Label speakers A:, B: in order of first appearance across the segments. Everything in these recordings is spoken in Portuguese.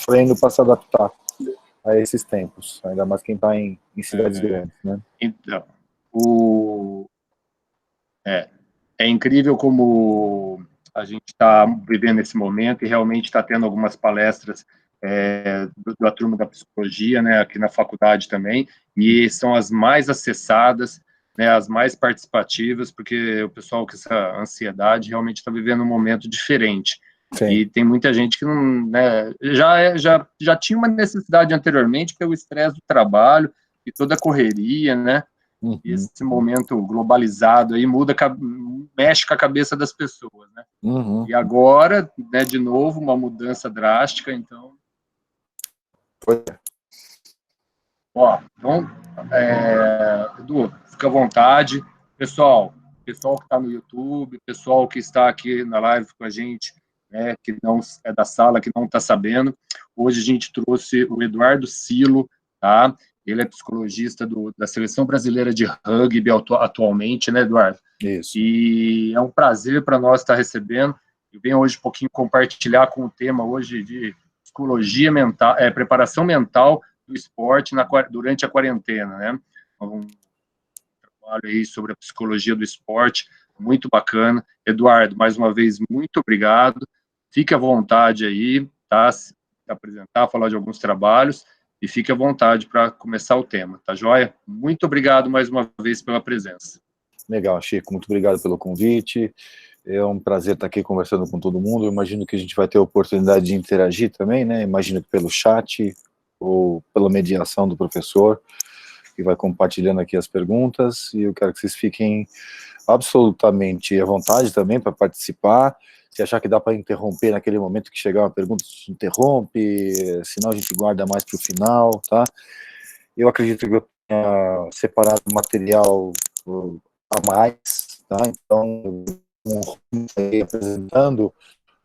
A: sofrendo para se adaptar a esses tempos, ainda mais quem está em cidades grandes, né?
B: Então, é incrível como a gente está vivendo esse momento e realmente está tendo algumas palestras da turma da psicologia, né, aqui na faculdade também, e são as mais acessadas, né, as mais participativas, porque o pessoal com essa ansiedade realmente está vivendo um momento diferente. Sim. E tem muita gente que não, né, já tinha uma necessidade anteriormente pelo estresse do trabalho e toda a correria, né? Uhum. E esse momento globalizado aí mexe com a cabeça das pessoas, né? Uhum. E agora, né, de novo, uma mudança drástica, então... Então, Edu, fica à vontade. Pessoal que está no YouTube, pessoal que está aqui na live com a gente, né, que não é da sala, que não está sabendo, hoje a gente trouxe o Eduardo Silo, tá? Ele é psicologista da Seleção Brasileira de Rugby atualmente, né, Eduardo?
A: Isso.
B: E é um prazer para nós estar recebendo. Eu venho hoje um pouquinho compartilhar com o tema hoje de psicologia mental, preparação mental do esporte durante a quarentena, né? Um trabalho aí sobre a psicologia do esporte, muito bacana. Eduardo, mais uma vez, muito obrigado. Fique à vontade aí, tá? Se apresentar, falar de alguns trabalhos, e fique à vontade para começar o tema, tá joia? Muito obrigado mais uma vez pela presença.
A: Legal, Chico, muito obrigado pelo convite. É um prazer estar aqui conversando com todo mundo. Eu imagino que a gente vai ter a oportunidade de interagir também, né? Imagino que pelo chat ou pela mediação do professor, que vai compartilhando aqui as perguntas, e eu quero que vocês fiquem absolutamente à vontade também para participar. Se achar que dá para interromper naquele momento que chegar uma pergunta, interrompe, senão a gente guarda mais para o final, tá? Eu acredito que eu tenha separado material a mais, tá? Então, apresentando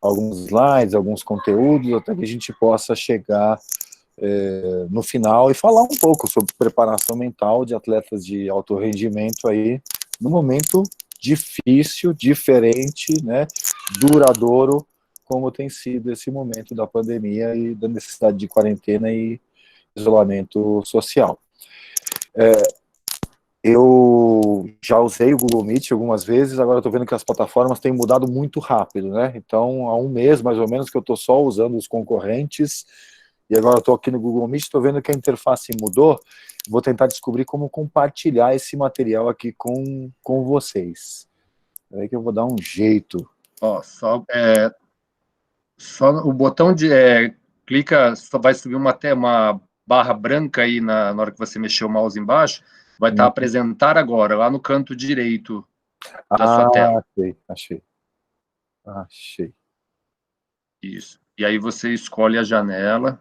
A: alguns slides, alguns conteúdos, até que a gente possa chegar no final e falar um pouco sobre preparação mental de atletas de alto rendimento aí, no momento difícil, diferente, né, duradouro, como tem sido esse momento da pandemia e da necessidade de quarentena e isolamento social. Eu já usei o Google Meet algumas vezes, agora estou vendo que as plataformas têm mudado muito rápido, né? Então, há um mês, mais ou menos, que eu estou só usando os concorrentes, e agora estou aqui no Google Meet, estou vendo que a interface mudou, vou tentar descobrir como compartilhar esse material aqui com vocês. Aí que eu vou dar um jeito.
B: Ó, só o botão de... clica, só vai subir uma barra branca aí na hora que você mexer o mouse embaixo, vai estar apresentar agora, lá no canto direito da sua tela.
A: Achei.
B: Isso. E aí você escolhe a janela.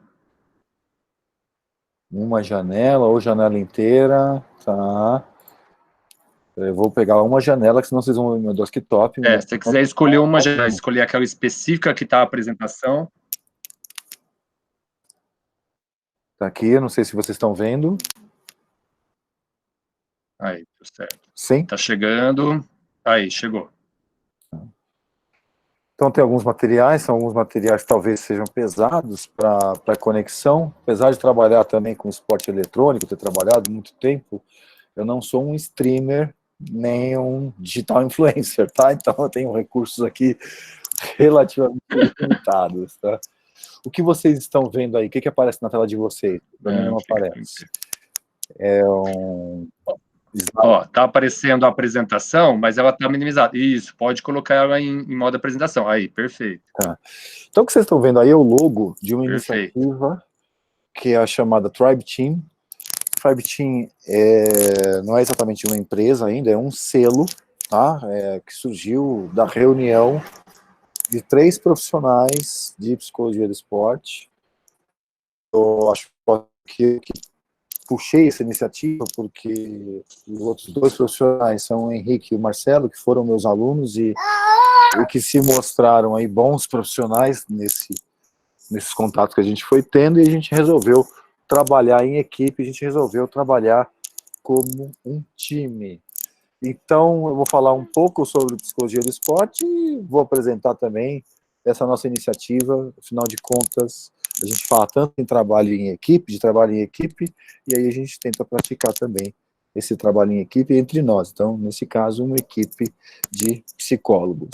A: Uma janela ou janela inteira, tá. Eu vou pegar uma janela, que senão vocês vão ver meu desktop.
B: Se você quiser escolher uma janela, escolher aquela específica que está a apresentação.
A: Tá aqui, não sei se vocês estão vendo.
B: Aí, certo.
A: Sim?
B: Tá chegando. Aí, chegou.
A: Então tem alguns materiais, são alguns materiais que talvez sejam pesados para conexão, apesar de trabalhar também com esporte eletrônico, ter trabalhado muito tempo, eu não sou um streamer, nem um digital influencer, tá? Então eu tenho recursos aqui relativamente limitados, tá? O que vocês estão vendo aí? O que aparece na tela de vocês? Para mim não aparece.
B: Ó, tá aparecendo a apresentação, mas ela tá minimizada. Isso, pode colocar ela em modo apresentação. Aí, perfeito.
A: Tá. Então o que vocês estão vendo aí é o logo de uma iniciativa que é a chamada Tribe Team. Tribe Team não é exatamente uma empresa ainda, é um selo, tá? Que surgiu da reunião de 3 profissionais de psicologia do esporte. Eu acho que puxei essa iniciativa porque os outros 2 profissionais são o Henrique e o Marcelo, que foram meus alunos e que se mostraram aí bons profissionais nesses contatos que a gente foi tendo, e a gente resolveu trabalhar em equipe, a gente resolveu trabalhar como um time. Então, eu vou falar um pouco sobre psicologia do esporte e vou apresentar também essa nossa iniciativa. Afinal de contas, A gente fala tanto em trabalho em equipe, de trabalho em equipe, e aí a gente tenta praticar também esse trabalho em equipe entre nós. Então, nesse caso, uma equipe de psicólogos.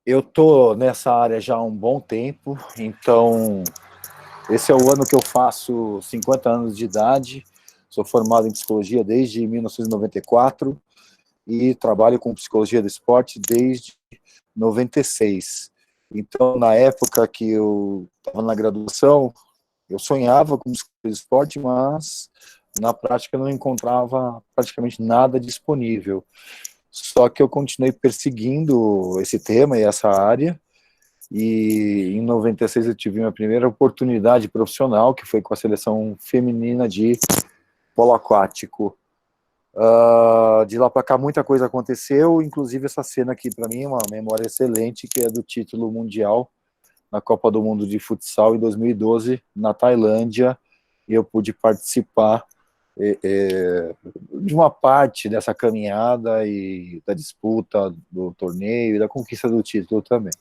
A: Eu estou nessa área já há um bom tempo, então esse é o ano que eu faço 50 anos de idade, sou formado em psicologia desde 1994 e trabalho com psicologia do esporte desde 96. Então, na época que eu estava na graduação, eu sonhava com psicologia do esporte, mas na prática não encontrava praticamente nada disponível. Só que eu continuei perseguindo esse tema e essa área, e em 96 eu tive minha primeira oportunidade profissional, que foi com a seleção feminina de polo aquático. De lá para cá muita coisa aconteceu, inclusive essa cena aqui para mim é uma memória excelente, que é do título mundial na Copa do Mundo de Futsal em 2012, na Tailândia, e eu pude participar de uma parte dessa caminhada e da disputa do torneio e da conquista do título também.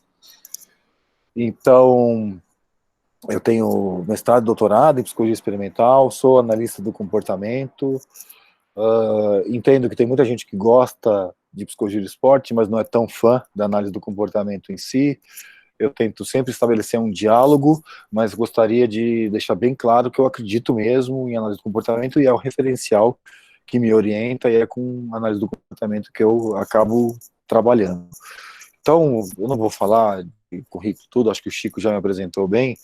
A: Então, eu tenho mestrado e doutorado em psicologia experimental, sou analista do comportamento, entendo que tem muita gente que gosta de psicologia do esporte, mas não é tão fã da análise do comportamento em si. Eu tento sempre estabelecer um diálogo, mas gostaria de deixar bem claro que eu acredito mesmo em análise do comportamento e é o referencial que me orienta, e é com análise do comportamento que eu acabo trabalhando. Então, eu não vou falar de currículo tudo, acho que o Chico já me apresentou bem,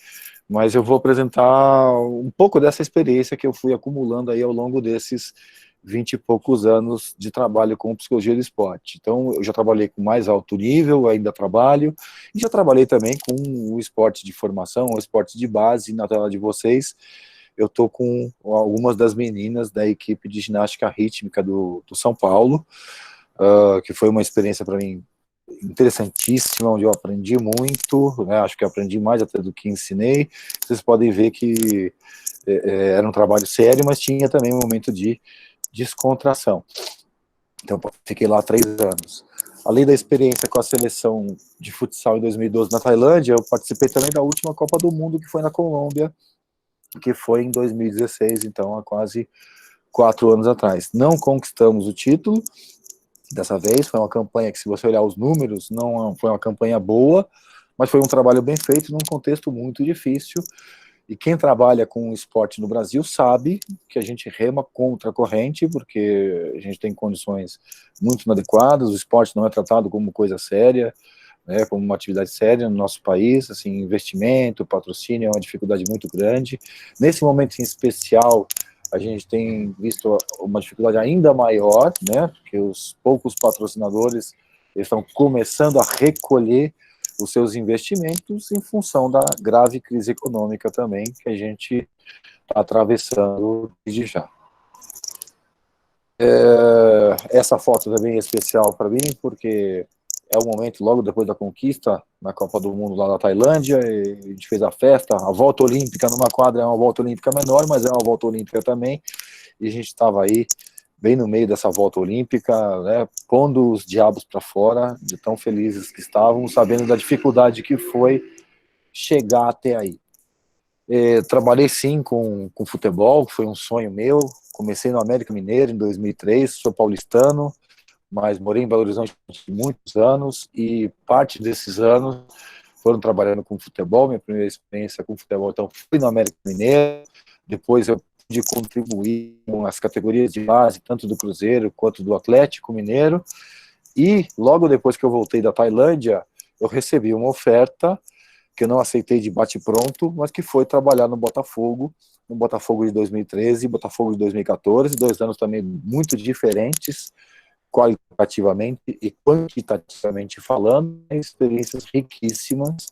A: mas eu vou apresentar um pouco dessa experiência que eu fui acumulando aí ao longo desses 20 e poucos anos de trabalho com psicologia do esporte. Então, eu já trabalhei com mais alto nível, ainda trabalho, e já trabalhei também com o esporte de formação, o esporte de base. Na tela de vocês, eu estou com algumas das meninas da equipe de ginástica rítmica do São Paulo, que foi uma experiência para mim interessantíssima, onde eu aprendi muito, né, acho que eu aprendi mais até do que ensinei. Vocês podem ver que era um trabalho sério, mas tinha também um momento de descontração. Então, fiquei lá 3 anos. Além da experiência com a seleção de futsal em 2012 na Tailândia, eu participei também da última Copa do Mundo, que foi na Colômbia, que foi em 2016, então há quase 4 anos atrás. Não conquistamos o título, dessa vez, foi uma campanha que, se você olhar os números, não foi uma campanha boa, mas foi um trabalho bem feito num contexto muito difícil. E quem trabalha com esporte no Brasil sabe que a gente rema contra a corrente, porque a gente tem condições muito inadequadas, o esporte não é tratado como coisa séria, né, como uma atividade séria no nosso país, assim, investimento, patrocínio é uma dificuldade muito grande. Nesse momento em especial, a gente tem visto uma dificuldade ainda maior, né, porque os poucos patrocinadores estão começando a recolher os seus investimentos em função da grave crise econômica também que a gente está atravessando desde já. Essa foto também é especial para mim, porque é o momento logo depois da conquista na Copa do Mundo lá na Tailândia, e a gente fez a festa, a volta olímpica numa quadra é uma volta olímpica menor, mas é uma volta olímpica também, e a gente estava aí bem no meio dessa volta olímpica, né, pondo os diabos para fora, de tão felizes que estavam, sabendo da dificuldade que foi chegar até aí. Trabalhei sim com futebol, foi um sonho meu, comecei no América Mineiro em 2003, sou paulistano, mas morei em Belo Horizonte por muitos anos, e parte desses anos foram trabalhando com futebol. Minha primeira experiência com futebol, então, fui no América Mineiro, depois eu pude contribuir com as categorias de base, tanto do Cruzeiro quanto do Atlético Mineiro, e logo depois que eu voltei da Tailândia, eu recebi uma oferta que eu não aceitei de bate-pronto, mas que foi trabalhar no Botafogo de 2013 e Botafogo de 2014, 2 anos também muito diferentes, qualitativamente e quantitativamente falando, experiências riquíssimas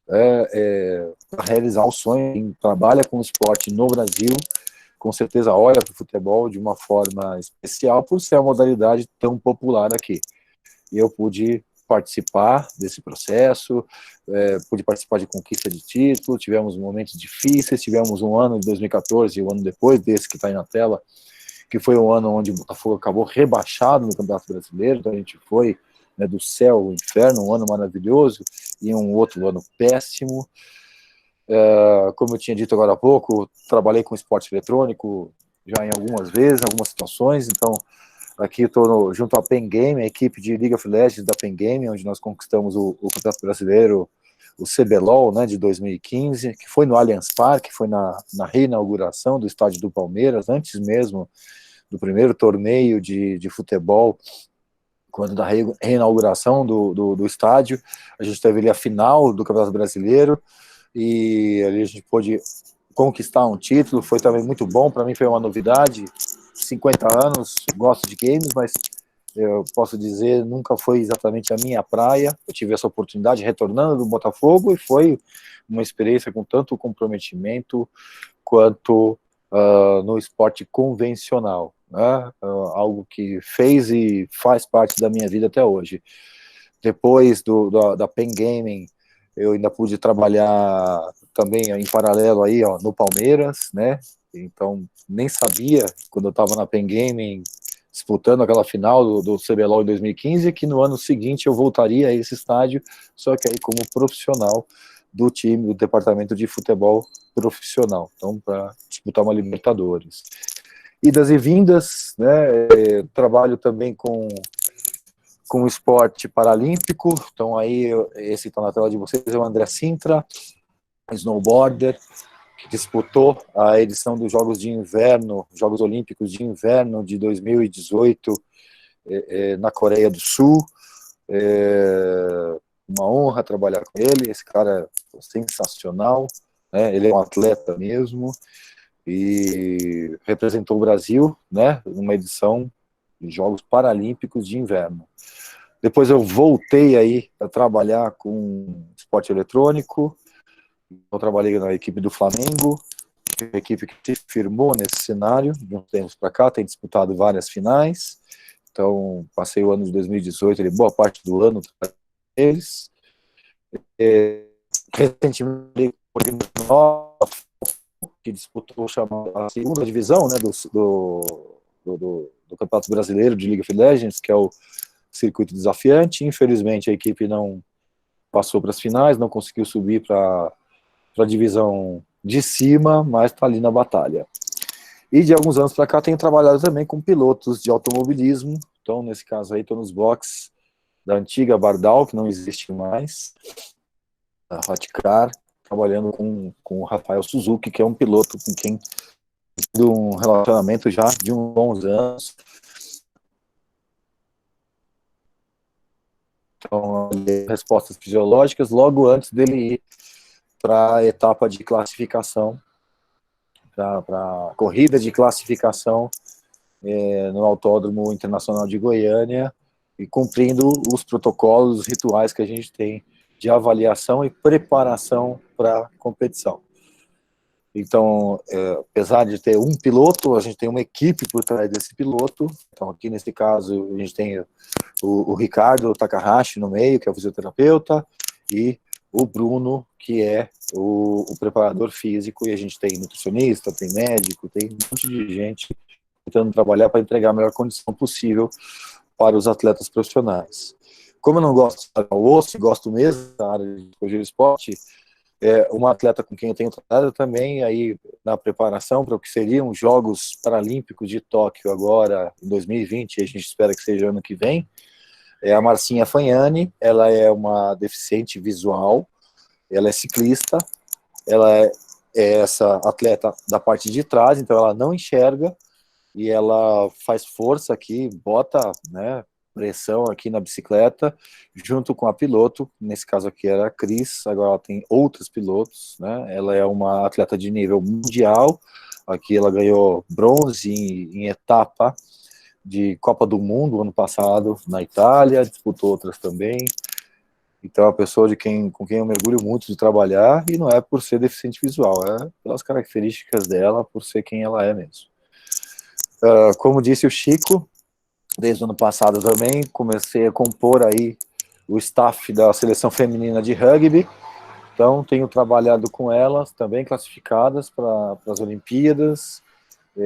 A: para realizar o sonho. Quem trabalha com esporte no Brasil, com certeza olha para o futebol de uma forma especial, por ser uma modalidade tão popular aqui. E eu pude participar desse processo, pude participar de conquista de título, tivemos momentos difíceis, tivemos um ano de 2014, o ano depois desse que está aí na tela, que foi um ano onde o Botafogo acabou rebaixado no Campeonato Brasileiro, então a gente foi né, do céu ao inferno, um ano maravilhoso e um outro ano péssimo. Como eu tinha dito agora há pouco, trabalhei com esporte eletrônico já em algumas vezes, em algumas situações, então aqui eu estou junto à Pen Game, a equipe de League of Legends da Pen Game, onde nós conquistamos o Campeonato Brasileiro, o CBLOL, né, de 2015, que foi no Allianz Parque, foi na reinauguração do estádio do Palmeiras, antes mesmo do primeiro torneio de futebol, quando da reinauguração do estádio, a gente teve ali a final do Campeonato Brasileiro, e ali a gente pôde conquistar um título, foi também muito bom, para mim foi uma novidade, 50 anos, gosto de games, mas eu posso dizer, nunca foi exatamente a minha praia, eu tive essa oportunidade retornando do Botafogo, e foi uma experiência com tanto comprometimento quanto no esporte convencional, né? Algo que fez e faz parte da minha vida até hoje. Depois da Pen Gaming, eu ainda pude trabalhar também em paralelo aí, ó, no Palmeiras, né? Então, nem sabia, quando eu estava na Pen Gaming, disputando aquela final do CBLOL em 2015, que no ano seguinte eu voltaria a esse estádio, só que aí como profissional do time, do departamento de futebol profissional, então para disputar uma Libertadores. Idas e vindas, né? Trabalho também com esporte paralímpico, então aí, esse está na tela de vocês, é o André Sintra, snowboarder, que disputou a edição dos Jogos de Inverno, Jogos Olímpicos de Inverno de 2018, na Coreia do Sul. Uma honra trabalhar com ele, esse cara é sensacional, né? Ele é um atleta mesmo, e representou o Brasil, né, numa edição de Jogos Paralímpicos de Inverno. Depois eu voltei aí a trabalhar com esporte eletrônico, eu trabalhei na equipe do Flamengo, a equipe que se firmou nesse cenário, de uns tempos para cá, tem disputado várias finais, então passei o ano de 2018, boa parte do ano para eles. Recentemente, que disputou a segunda divisão, né, do Campeonato Brasileiro de League of Legends, que é o circuito desafiante. Infelizmente a equipe não passou para as finais, não conseguiu subir para a divisão de cima, mas está ali na batalha. E de alguns anos para cá tenho trabalhado também com pilotos de automobilismo, então nesse caso aí estou nos boxes da antiga Bardal, que não existe mais, a Hotcar, trabalhando com o Rafael Suzuki, que é um piloto com quem tenho um relacionamento já de uns bons anos. Então, respostas fisiológicas logo antes dele ir para a etapa de classificação, para a corrida de classificação no Autódromo Internacional de Goiânia, e cumprindo os protocolos, os rituais que a gente tem de avaliação e preparação para a competição. Então, apesar de ter um piloto, a gente tem uma equipe por trás desse piloto. Então, aqui nesse caso, a gente tem o Ricardo Takahashi no meio, que é o fisioterapeuta, e o Bruno, que é o preparador físico, e a gente tem nutricionista, tem médico, tem um monte de gente tentando trabalhar para entregar a melhor condição possível para os atletas profissionais. Como eu não gosto de estar ao osso, gosto mesmo da área de psicologia do esporte, uma atleta com quem eu tenho tratado também aí na preparação para o que seriam os Jogos Paralímpicos de Tóquio agora em 2020, e a gente espera que seja ano que vem, é a Marcinha Fagnani. Ela é uma deficiente visual, ela é ciclista, ela é essa atleta da parte de trás, então ela não enxerga, e ela faz força aqui, bota, né, pressão aqui na bicicleta, junto com a piloto, nesse caso aqui era a Cris, agora ela tem outros pilotos, né, ela é uma atleta de nível mundial, aqui ela ganhou bronze em etapa de Copa do Mundo ano passado na Itália, disputou outras também, então é uma pessoa com quem eu mergulho muito de trabalhar, e não é por ser deficiente visual, é pelas características dela, por ser quem ela é mesmo. Como disse o Chico, desde o ano passado também comecei a compor aí o staff da seleção feminina de rugby, então tenho trabalhado com elas também classificadas para as Olimpíadas,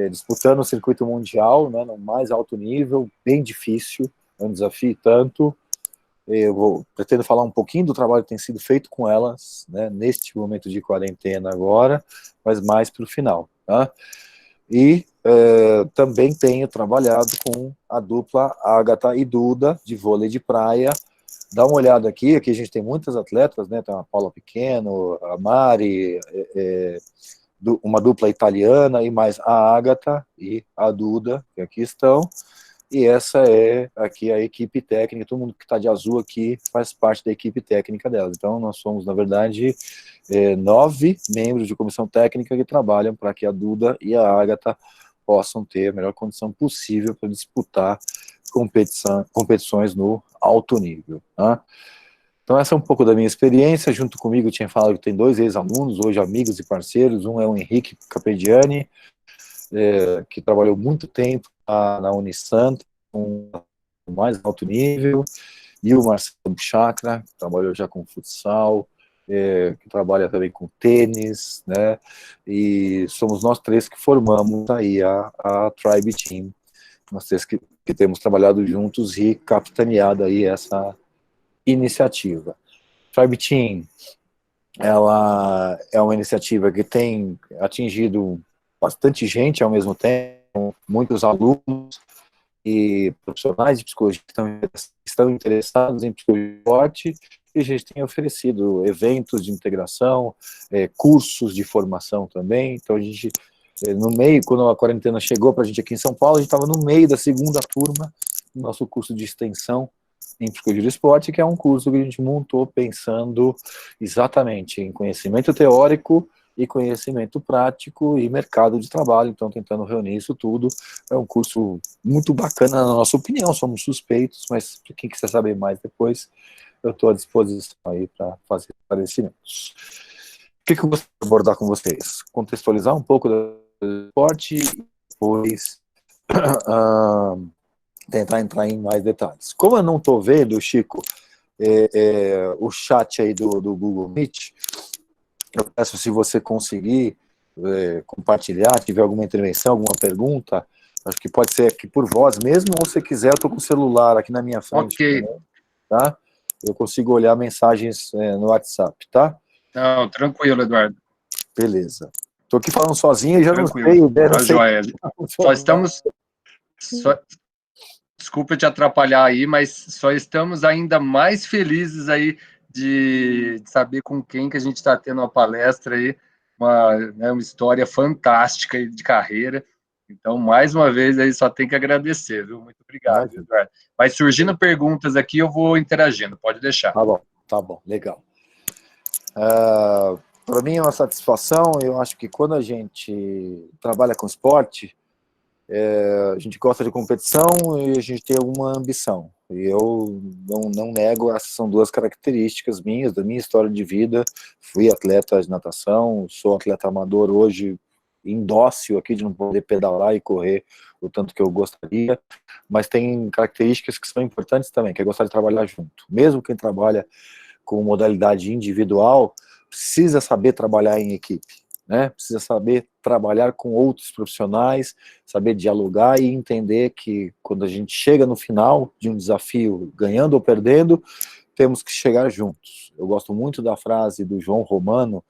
A: disputando o circuito mundial, né, no mais alto nível, bem difícil, é um desafio tanto, pretendo falar um pouquinho do trabalho que tem sido feito com elas, né, neste momento de quarentena agora, mas mais para o final. Tá? E também tenho trabalhado com a dupla Agatha e Duda, de vôlei de praia. Dá uma olhada aqui a gente tem muitas atletas, né? Tem a Paula Pequeno, a Mari, uma dupla italiana, e mais a Agatha e a Duda, que aqui estão. E essa é aqui a equipe técnica, todo mundo que está de azul aqui faz parte da equipe técnica delas. Então, nós somos, na verdade, 9 membros de comissão técnica que trabalham para que a Duda e a Agatha possam ter a melhor condição possível para disputar competições no alto nível. Tá? Então, essa é um pouco da minha experiência. Junto comigo, eu tinha falado que tem 2 ex-alunos, hoje amigos e parceiros. Um é o Henrique Capediani, que trabalhou muito tempo na Unisanta, com mais alto nível, e o Marcelo Chakra, que trabalhou já com futsal, que trabalha também com tênis, né, e somos nós 3 que formamos aí a Tribe Team, nós 3 que temos trabalhado juntos e capitaneado aí essa iniciativa. Tribe Team, ela é uma iniciativa que tem atingido bastante gente ao mesmo tempo, muitos alunos e profissionais de psicologia que estão interessados em psicologia forte, e a gente tem oferecido eventos de integração, cursos de formação também. Então a gente, no meio, quando a quarentena chegou para a gente aqui em São Paulo, a gente estava no meio da segunda turma do nosso curso de extensão em psicologia do esporte, que é um curso que a gente montou pensando exatamente em conhecimento teórico e conhecimento prático e mercado de trabalho, então tentando reunir isso tudo. É um curso muito bacana, na nossa opinião, somos suspeitos, mas para quem quiser saber mais depois, eu estou à disposição aí para fazer esclarecimentos. O que eu gostaria de abordar com vocês? Contextualizar um pouco do esporte e depois tentar entrar em mais detalhes. Como eu não estou vendo, Chico, o chat aí do Google Meet, eu peço, se você conseguir compartilhar, tiver alguma intervenção, alguma pergunta, acho que pode ser aqui por voz mesmo, ou se quiser, eu estou com o celular aqui na minha frente.
B: Ok.
A: Também, tá? Eu consigo olhar mensagens no WhatsApp, tá?
B: Não, tranquilo, Eduardo.
A: Beleza. Estou aqui falando sozinho e já
B: Tranquilo.
A: não sei.
B: Tá joia. Só estamos... Desculpa te atrapalhar aí, mas só estamos ainda mais felizes aí de saber com quem que a gente está tendo uma palestra aí, uma história fantástica de carreira. Então, mais uma vez, aí só tem que agradecer, viu? Muito obrigado, Eduardo. Vai surgindo perguntas aqui, eu vou interagindo, pode deixar.
A: Tá bom, legal. Para mim é uma satisfação. Eu acho que quando a gente trabalha com esporte, a gente gosta de competição e a gente tem alguma ambição. E eu não nego, essas são 2 características minhas, da minha história de vida. Fui atleta de natação, sou atleta amador hoje, indócil aqui de não poder pedalar e correr o tanto que eu gostaria, mas tem características que são importantes também, que é gostar de trabalhar junto. Mesmo quem trabalha com modalidade individual, precisa saber trabalhar em equipe, né? Precisa saber trabalhar com outros profissionais, saber dialogar e entender que quando a gente chega no final de um desafio, ganhando ou perdendo, temos que chegar juntos. Eu gosto muito da frase do João Romano,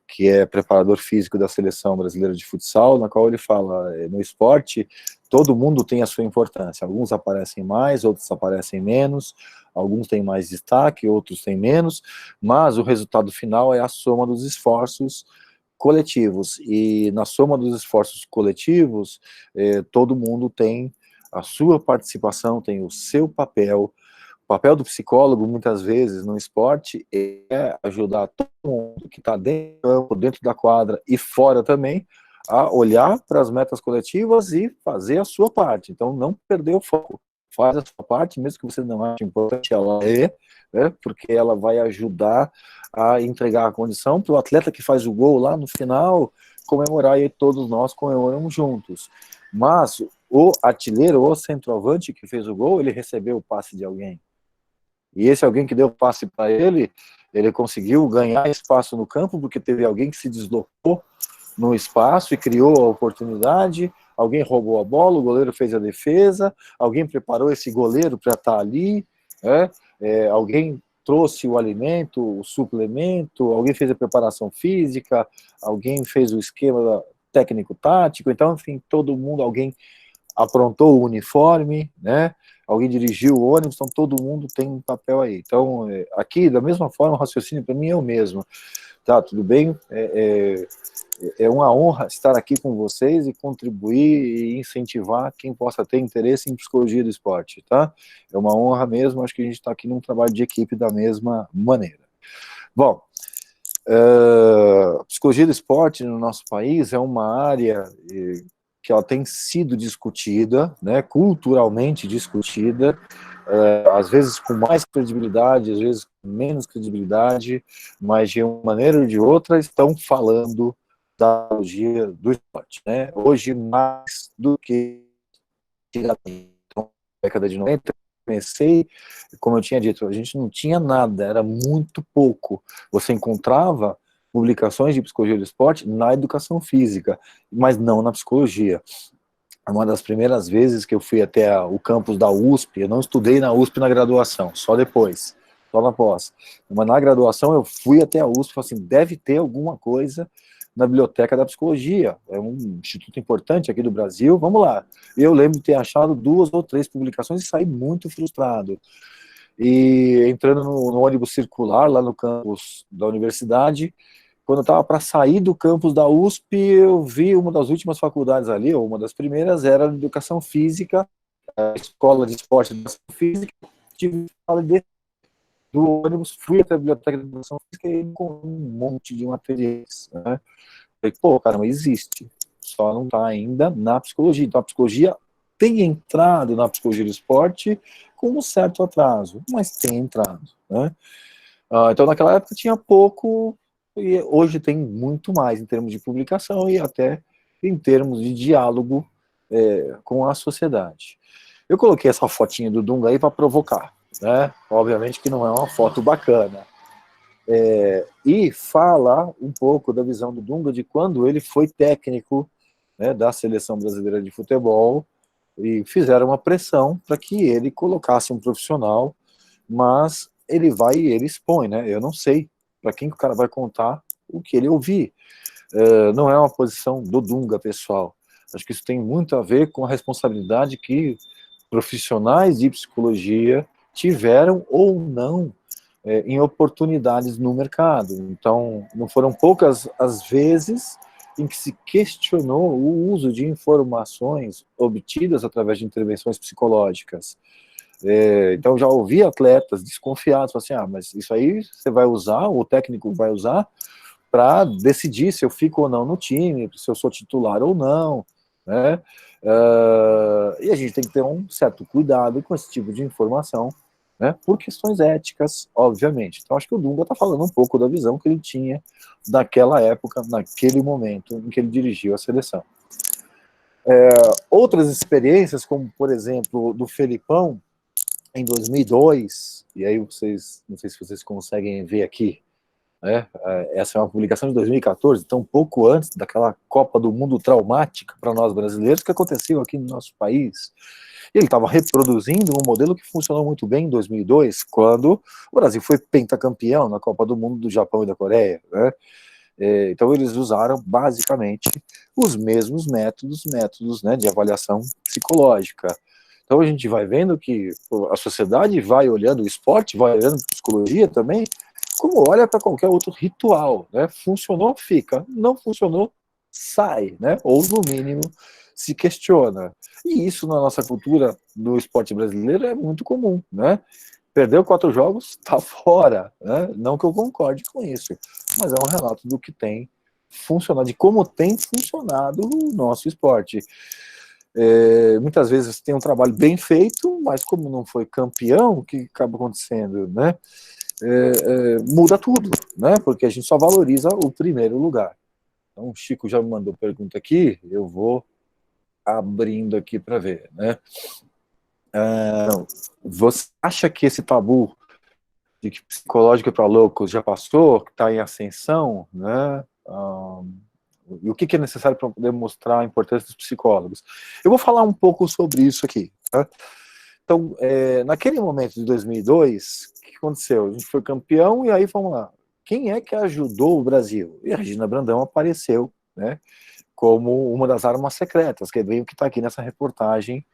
A: que é preparador físico da Seleção Brasileira de Futsal, na qual ele fala, no esporte, todo mundo tem a sua importância. Alguns aparecem mais, outros aparecem menos, alguns têm mais destaque, outros têm menos, mas o resultado final é a soma dos esforços coletivos, e na soma dos esforços coletivos, todo mundo tem a sua participação, tem o seu papel. O papel do psicólogo, muitas vezes, no esporte, é ajudar todo mundo que está dentro do campo, dentro da quadra e fora também, a olhar para as metas coletivas e fazer a sua parte. Então, não perder o foco. Faz a sua parte, mesmo que você não ache importante, ela porque ela vai ajudar a entregar a condição para o atleta que faz o gol lá no final comemorar, e todos nós comemoramos juntos. Mas o artilheiro, o centroavante que fez o gol, ele recebeu o passe de alguém. E esse alguém que deu o passe para ele conseguiu ganhar espaço no campo, porque teve alguém que se deslocou no espaço e criou a oportunidade, alguém roubou a bola, o goleiro fez a defesa, alguém preparou esse goleiro para estar ali, Alguém trouxe o alimento, o suplemento, alguém fez a preparação física, alguém fez o esquema técnico-tático, então, enfim, todo mundo, alguém aprontou o uniforme, né? Alguém dirigiu o ônibus, então todo mundo tem um papel aí. Então, aqui, da mesma forma, o raciocínio para mim é o mesmo. Tá, tudo bem? É uma honra estar aqui com vocês e contribuir e incentivar quem possa ter interesse em psicologia do esporte, tá? É uma honra mesmo, acho que a gente está aqui num trabalho de equipe da mesma maneira. Bom, psicologia do esporte no nosso país é uma área que ela tem sido discutida, né, culturalmente discutida, às vezes com mais credibilidade, às vezes com menos credibilidade, mas de uma maneira ou de outra estão falando da psicologia do esporte, né? Hoje mais do que antigamente. Então, na década de 90, comecei, como eu tinha dito, a gente não tinha nada, era muito pouco. Você encontrava publicações de psicologia do esporte na educação física, mas não na psicologia. Uma das primeiras vezes que eu fui até o campus da USP, eu não estudei na USP na graduação, só depois, só na pós. Mas na graduação eu fui até a USP e falei assim, deve ter alguma coisa na biblioteca da psicologia, é um instituto importante aqui do Brasil, vamos lá. Eu lembro de ter achado 2 ou 3 publicações e saí muito frustrado. E entrando no ônibus circular, lá no campus da universidade, quando eu estava para sair do campus da USP, eu vi uma das últimas faculdades ali, ou uma das primeiras, era de Educação Física, a Escola de Esporte de Educação Física, tive do ônibus, fui até a Biblioteca de Educação Física e com um monte de materiais, né? Falei, pô, caramba, existe, só não está ainda na psicologia. Então a psicologia tem entrado na psicologia do esporte com um certo atraso, mas tem entrado, né? Então naquela época tinha pouco, e hoje tem muito mais em termos de publicação e até em termos de diálogo com a sociedade. Eu coloquei essa fotinha do Dunga aí para provocar, né? Obviamente que não é uma foto bacana. E fala um pouco da visão do Dunga de quando ele foi técnico, né, da seleção brasileira de futebol e fizeram uma pressão para que ele colocasse um profissional, mas ele vai e ele expõe, né? Eu não sei para quem que o cara vai contar o que ele ouvir. Não é uma posição do Dunga, pessoal. Acho que isso tem muito a ver com a responsabilidade que profissionais de psicologia tiveram ou não em oportunidades no mercado. Então, não foram poucas as vezes em que se questionou o uso de informações obtidas através de intervenções psicológicas. Então, já ouvi atletas desconfiados, assim, mas isso aí você vai usar, o técnico vai usar, para decidir se eu fico ou não no time, se eu sou titular ou não, né? E a gente tem que ter um certo cuidado com esse tipo de informação, né? Por questões éticas, obviamente. Então, acho que o Dunga está falando um pouco da visão que ele tinha naquela época, naquele momento em que ele dirigiu a seleção. Outras experiências, como, por exemplo, do Felipão, em 2002, e aí vocês, não sei se vocês conseguem ver aqui, né? Essa é uma publicação de 2014, então um pouco antes daquela Copa do Mundo traumática para nós brasileiros que aconteceu aqui no nosso país. Ele estava reproduzindo um modelo que funcionou muito bem em 2002, quando o Brasil foi pentacampeão na Copa do Mundo do Japão e da Coreia, né? Então eles usaram basicamente os mesmos métodos, né, de avaliação psicológica. Então a gente vai vendo que a sociedade vai olhando o esporte, vai olhando a psicologia também, como olha para qualquer outro ritual, né? Funcionou, fica. Não funcionou, sai, né? Ou, no mínimo, se questiona. E isso na nossa cultura do esporte brasileiro é muito comum, né? Perdeu 4 jogos, tá fora, né? Não que eu concorde com isso, mas é um relato do que tem funcionado, de como tem funcionado o nosso esporte. Muitas vezes tem um trabalho bem feito, mas como não foi campeão, o que acaba acontecendo, né? Muda tudo, né? Porque a gente só valoriza o primeiro lugar. Então o Chico já me mandou pergunta aqui, eu vou abrindo aqui para ver, né? Você acha que esse tabu de que psicológico é para loucos já passou, que está em ascensão, né? E o que é necessário para poder mostrar a importância dos psicólogos? Eu vou falar um pouco sobre isso aqui, tá? Então, naquele momento de 2002, o que aconteceu? A gente foi campeão e aí, vamos lá, quem é que ajudou o Brasil? E a Regina Brandão apareceu, né, como uma das armas secretas, que é bem o que está aqui nessa reportagem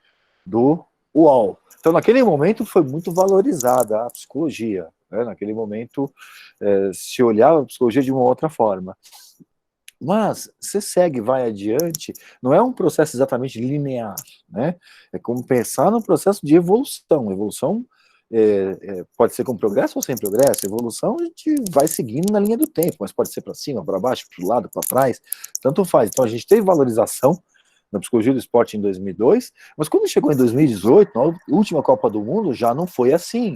A: do UOL. Então, naquele momento, foi muito valorizada a psicologia, né? Naquele momento, se olhava a psicologia de uma outra forma. Mas, você segue, vai adiante, não é um processo exatamente linear, né? É como pensar no processo de evolução. Evolução pode ser com progresso ou sem progresso. Evolução a gente vai seguindo na linha do tempo, mas pode ser para cima, para baixo, para o lado, para trás, tanto faz. Então, a gente teve valorização na psicologia do esporte em 2002, mas quando chegou em 2018, na última Copa do Mundo, já não foi assim.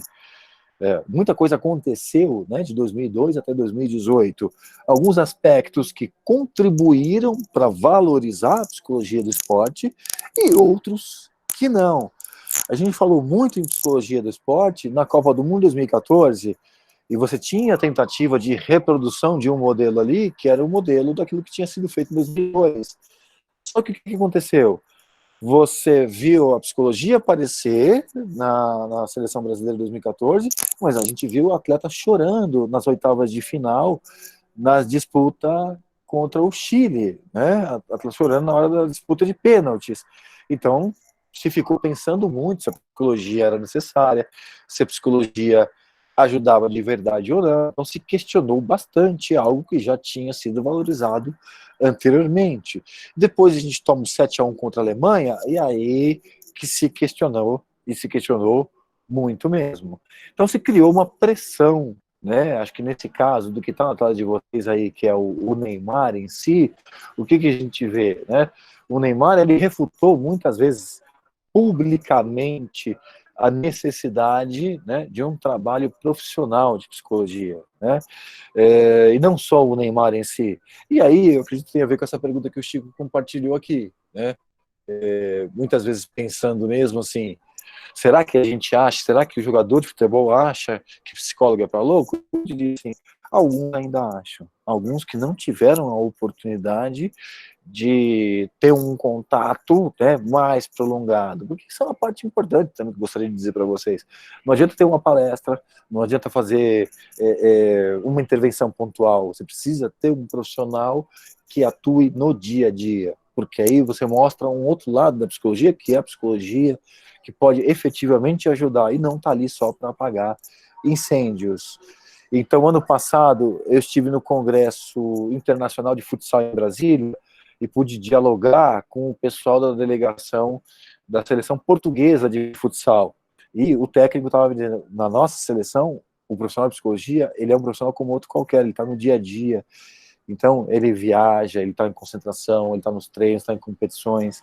A: Muita coisa aconteceu, né, de 2002 até 2018. Alguns aspectos que contribuíram para valorizar a psicologia do esporte e outros que não. A gente falou muito em psicologia do esporte na Copa do Mundo 2014, e você tinha a tentativa de reprodução de um modelo ali, que era o modelo daquilo que tinha sido feito em 2002. Só que o que aconteceu? Você viu a psicologia aparecer na seleção brasileira de 2014, mas a gente viu o atleta chorando nas oitavas de final, na disputa contra o Chile, né? A atleta chorando na hora da disputa de pênaltis. Então, se ficou pensando muito se a psicologia era necessária, se a psicologia ajudava de verdade ou não. Então se questionou bastante algo que já tinha sido valorizado anteriormente. Depois a gente toma um 7-1 contra a Alemanha, e aí que se questionou, e se questionou muito mesmo. Então se criou uma pressão, né? Acho que nesse caso, do que está na tela de vocês aí, que é o Neymar em si, o que a gente vê, né? O Neymar, ele refutou muitas vezes publicamente a necessidade, né, de um trabalho profissional de psicologia, né, e não só o Neymar em si. E aí, eu acredito que tem a ver com essa pergunta que o Chico compartilhou aqui, né, muitas vezes pensando mesmo assim, será que a gente acha, será que o jogador de futebol acha que psicólogo é para louco? Eu diria assim, alguns ainda acham, alguns que não tiveram a oportunidade de ter um contato, né, mais prolongado, porque isso é uma parte importante também que eu gostaria de dizer para vocês. Não adianta ter uma palestra, não adianta fazer uma intervenção pontual, você precisa ter um profissional que atue no dia a dia, porque aí você mostra um outro lado da psicologia, que é a psicologia que pode efetivamente ajudar, e não está ali só para apagar incêndios. Então, ano passado, eu estive no Congresso Internacional de Futsal em Brasília, e pude dialogar com o pessoal da delegação da seleção portuguesa de futsal. E o técnico estava me dizendo, na nossa seleção, o profissional de psicologia, ele é um profissional como outro qualquer, ele está no dia a dia. Então, ele viaja, ele está em concentração, ele está nos treinos, está em competições.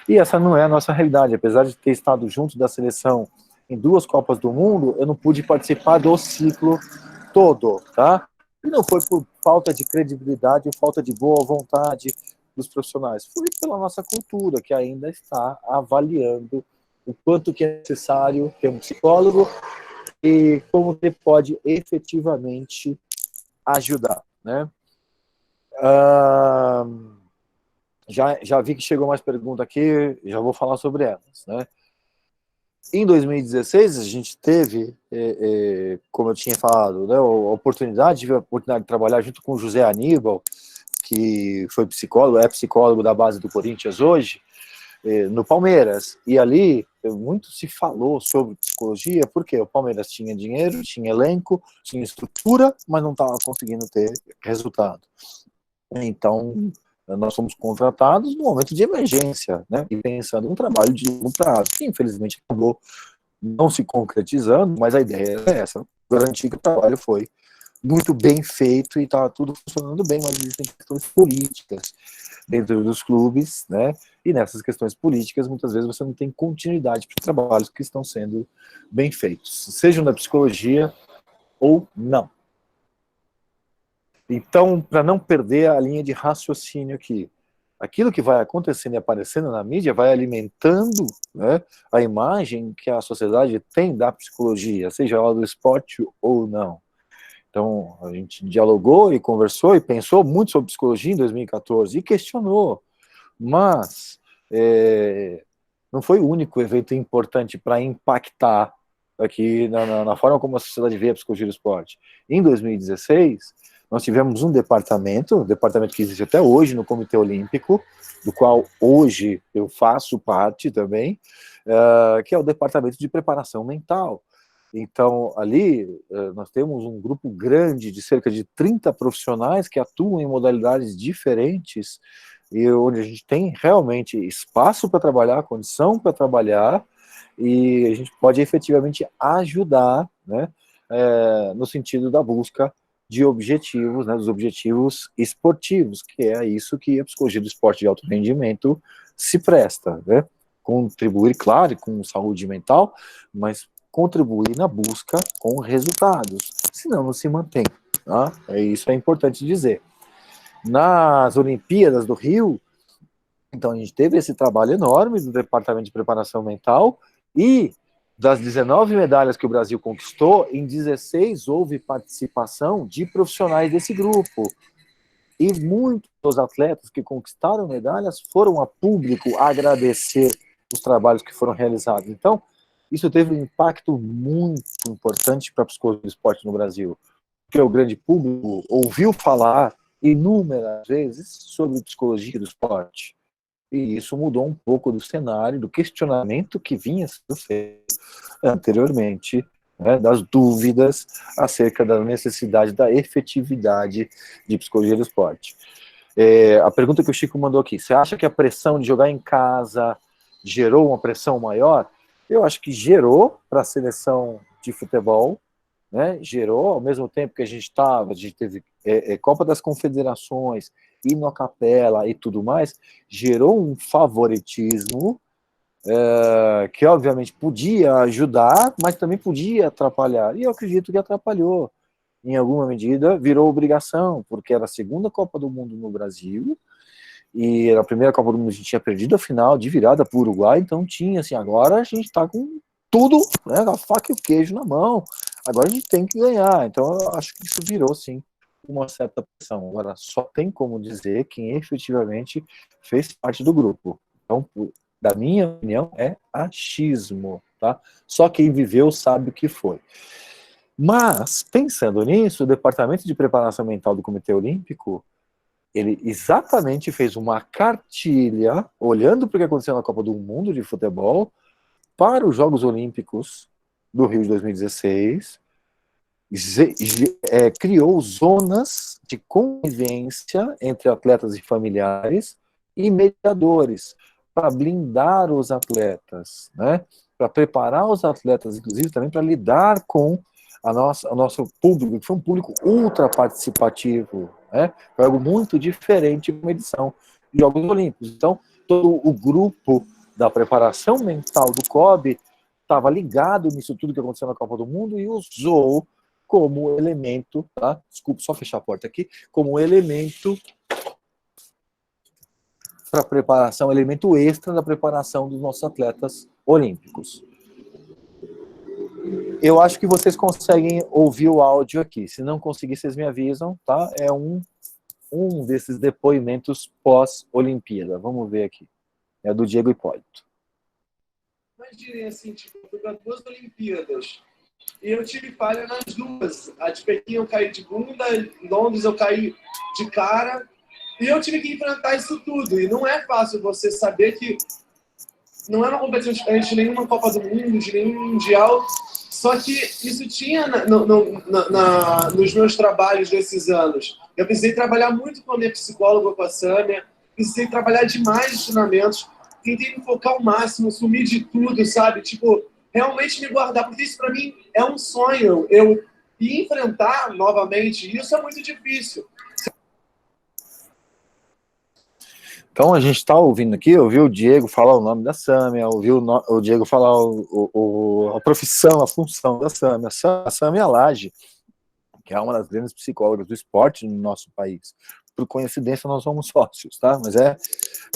A: E essa não é a nossa realidade. Apesar de ter estado junto da seleção em 2 Copas do Mundo, eu não pude participar do ciclo todo, tá? E não foi por falta de credibilidade ou falta de boa vontade dos profissionais, foi pela nossa cultura, que ainda está avaliando o quanto que é necessário ter um psicólogo e como ele pode efetivamente ajudar, né? Já vi que chegou mais pergunta aqui, já vou falar sobre elas, né? Em 2016, a gente teve, como eu tinha falado, né, a oportunidade, tive a oportunidade de trabalhar junto com o José Aníbal, que foi psicólogo, é psicólogo da base do Corinthians hoje, no Palmeiras. E ali, muito se falou sobre psicologia, porque o Palmeiras tinha dinheiro, tinha elenco, tinha estrutura, mas não estava conseguindo ter resultado. Então, nós fomos contratados no momento de emergência, né, e pensando em um trabalho de longo prazo, que infelizmente acabou não se concretizando, mas a ideia é essa, garantir que o trabalho foi muito bem feito e está tudo funcionando bem, mas existem questões políticas dentro dos clubes, né, e nessas questões políticas, muitas vezes você não tem continuidade para os trabalhos que estão sendo bem feitos, sejam da psicologia ou não. Então, para não perder a linha de raciocínio aqui, aquilo que vai acontecendo e aparecendo na mídia vai alimentando, né, a imagem que a sociedade tem da psicologia, seja ela do esporte ou não. Então, a gente dialogou e conversou e pensou muito sobre psicologia em 2014 e questionou, mas não foi o único evento importante para impactar aqui na forma como a sociedade vê a psicologia do esporte. Em 2016, nós tivemos um departamento que existe até hoje no Comitê Olímpico, do qual hoje eu faço parte também, que é o Departamento de Preparação Mental. Então, ali, nós temos um grupo grande de cerca de 30 profissionais que atuam em modalidades diferentes, e onde a gente tem realmente espaço para trabalhar, condição para trabalhar, e a gente pode efetivamente ajudar, né, no sentido da busca de objetivos, né, dos objetivos esportivos, que é isso que a psicologia do esporte de alto rendimento se presta, né? Contribuir, claro, com saúde mental, mas contribuir na busca com resultados, senão não se mantém. Tá? Isso é importante dizer. Nas Olimpíadas do Rio, então a gente teve esse trabalho enorme do Departamento de Preparação Mental, e das 19 medalhas que o Brasil conquistou, em 16 houve participação de profissionais desse grupo. E muitos dos atletas que conquistaram medalhas foram a público agradecer os trabalhos que foram realizados. Então, isso teve um impacto muito importante para a psicologia do esporte no Brasil, porque o grande público ouviu falar inúmeras vezes sobre psicologia do esporte. E isso mudou um pouco do cenário, do questionamento que vinha sendo feito anteriormente, né, das dúvidas acerca da necessidade da efetividade de psicologia do esporte. A pergunta que o Chico mandou aqui, você acha que a pressão de jogar em casa gerou uma pressão maior? Eu acho que gerou para a seleção de futebol, né, gerou, ao mesmo tempo que a gente teve Copa das Confederações, hino à capela e tudo mais, gerou um favoritismo que obviamente podia ajudar, mas também podia atrapalhar, e eu acredito que atrapalhou. Em alguma medida, virou obrigação, porque era a segunda Copa do Mundo no Brasil, e na primeira Copa do Mundo a gente tinha perdido a final de virada para o Uruguai, então tinha assim, agora a gente está com tudo, né, a faca e o queijo na mão, agora a gente tem que ganhar. Então eu acho que isso virou, sim, uma certa pressão. Agora, só tem como dizer quem efetivamente fez parte do grupo. Então, da minha opinião, é achismo, tá? Só quem viveu sabe o que foi. Mas, pensando nisso, o Departamento de Preparação Mental do Comitê Olímpico, ele exatamente fez uma cartilha, olhando para o que aconteceu na Copa do Mundo de futebol, para os Jogos Olímpicos do Rio de 2016, criou zonas de convivência entre atletas e familiares e mediadores, para blindar os atletas, né? Para preparar os atletas, inclusive, também para lidar com o nosso público, que foi um público ultra participativo, né? Foi algo muito diferente de uma edição de Jogos Olímpicos. Então, todo o grupo da preparação mental do COB estava ligado nisso tudo que aconteceu na Copa do Mundo e usou como elemento, tá? Desculpa, só fechar a porta aqui, como elemento para preparação, elemento extra da preparação dos nossos atletas olímpicos. Eu acho que vocês conseguem ouvir o áudio aqui. Se não conseguir, vocês me avisam, tá? É um desses depoimentos pós-Olimpíada. Vamos ver aqui. É do Diego Hipólito.
C: Imaginei assim, tipo, eu fui para 2 Olimpíadas e eu tive falha nas duas. A de Pequim eu caí de bunda, em Londres eu caí de cara. E eu tive que enfrentar isso tudo. E não é fácil você saber que não é uma competição diferente de nenhuma Copa do Mundo, de nenhum Mundial. Só que isso tinha nos meus trabalhos desses anos. Eu precisei trabalhar muito com a minha psicóloga, com a Sâmia. Precisei trabalhar demais nos treinamentos. Tentei me focar ao máximo, sumir de tudo, sabe? Tipo, realmente me guardar. Porque isso para mim é um sonho. Eu enfrentar novamente isso é muito difícil.
A: Então a gente está ouvindo aqui, ouviu o Diego falar o nome da Sâmia, ouviu o Diego falar a profissão, a função da Sâmia. A Sâmia Laje, que é uma das grandes psicólogas do esporte no nosso país. Por coincidência, nós somos sócios, tá? Mas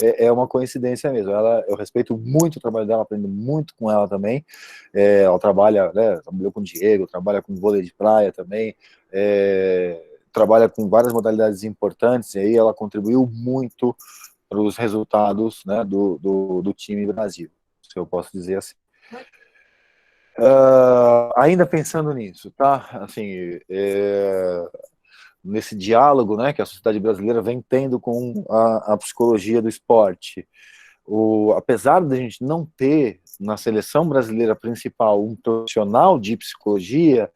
A: é uma coincidência mesmo. Eu respeito muito o trabalho dela, aprendo muito com ela também. Ela trabalha, né, trabalhou com o Diego, trabalha com vôlei de praia também, trabalha com várias modalidades importantes, e aí ela contribuiu muito para os resultados, né, do time Brasil. se eu posso dizer assim. Ainda pensando nisso, tá? Assim, nesse diálogo, né, que a sociedade brasileira vem tendo com a psicologia do esporte. Apesar de a gente não ter na seleção brasileira principal um profissional de psicologia,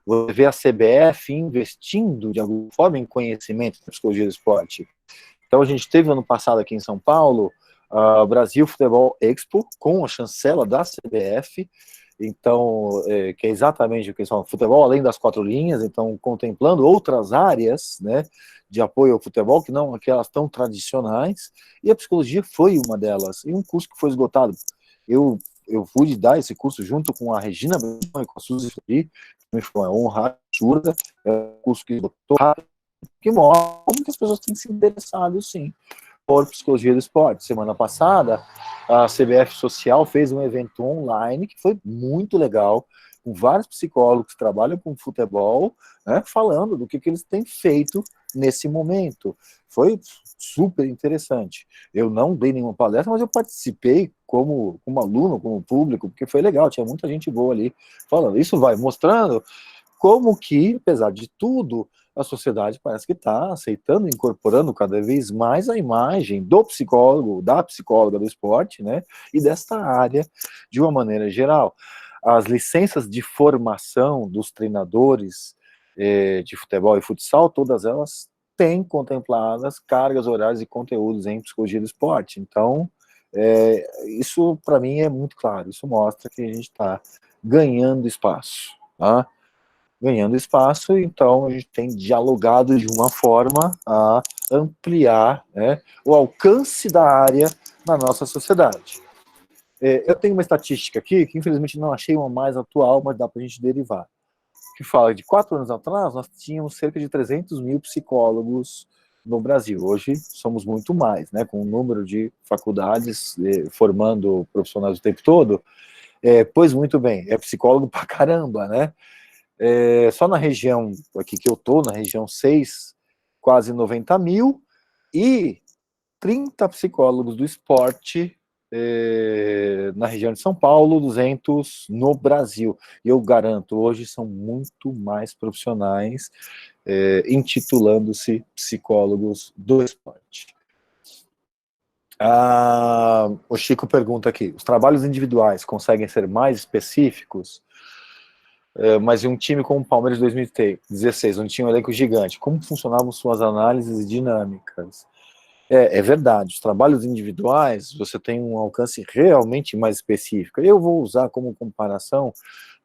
A: você vê a CBF investindo de alguma forma em conhecimento da psicologia do esporte. Então a gente teve ano passado aqui em São Paulo a Brasil Futebol Expo com a chancela da CBF, então, que é exatamente o que eles falam, futebol além das 4 linhas, então contemplando outras áreas, né, de apoio ao futebol, que não aquelas tão tradicionais, e a psicologia foi uma delas, e um curso que foi esgotado. Eu pude dar esse curso junto com a Regina Brandão e com a Suzy Fleury, que foi uma honra absurda, é um curso que esgotou rápido, que mostra como que as pessoas têm se interessado, sim, por psicologia do esporte. Semana passada, a CBF Social fez um evento online que foi muito legal, com vários psicólogos que trabalham com futebol, né, falando do que eles têm feito nesse momento. Foi super interessante. Eu não dei nenhuma palestra, mas eu participei como aluno, como público, porque foi legal, tinha muita gente boa ali falando. Isso vai mostrando como que, apesar de tudo, a sociedade parece que está aceitando, incorporando cada vez mais a imagem do psicólogo, da psicóloga do esporte, né, e desta área de uma maneira geral. As licenças de formação dos treinadores de futebol e futsal, todas elas têm contempladas cargas horárias e conteúdos em psicologia do esporte. Então, isso para mim é muito claro, isso mostra que a gente está ganhando espaço, tá? Ganhando espaço, então a gente tem dialogado de uma forma a ampliar, né, o alcance da área na nossa sociedade. Eu tenho uma estatística aqui, que infelizmente não achei uma mais atual, mas dá para a gente derivar, que fala de 4 anos atrás, nós tínhamos cerca de 300 mil psicólogos no Brasil. Hoje somos muito mais, né, com o número de faculdades formando profissionais o tempo todo. Pois muito bem, é psicólogo pra caramba, né? Só na região aqui que eu tô, na região 6, quase 90 mil, e 30 psicólogos do esporte na região de São Paulo, 200 no Brasil. E eu garanto, hoje são muito mais profissionais intitulando-se psicólogos do esporte. O Chico pergunta aqui, os trabalhos individuais conseguem ser mais específicos? Mas em um time como o Palmeiras de 2016, onde tinha um elenco gigante, como funcionavam suas análises dinâmicas? É verdade, os trabalhos individuais, você tem um alcance realmente mais específico. Eu vou usar como comparação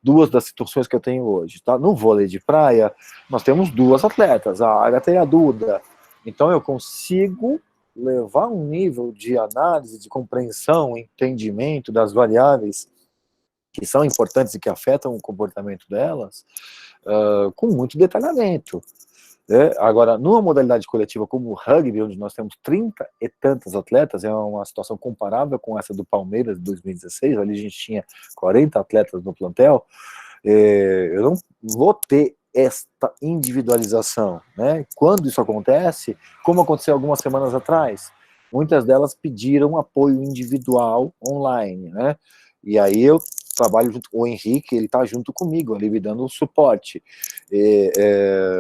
A: 2 das situações que eu tenho hoje, tá? No vôlei de praia, nós temos 2 atletas, a Agatha e a Duda. Então eu consigo levar um nível de análise, de compreensão, entendimento das variáveis que são importantes e que afetam o comportamento delas, com muito detalhamento. Agora, numa modalidade coletiva como o rugby, onde nós temos 30 e tantos atletas, é uma situação comparável com essa do Palmeiras de 2016, ali a gente tinha 40 atletas no plantel, eu não vou ter esta individualização, né? Quando isso acontece, como aconteceu algumas semanas atrás, muitas delas pediram apoio individual online, né? E aí eu trabalho junto com o Henrique, ele está junto comigo, ali me dando suporte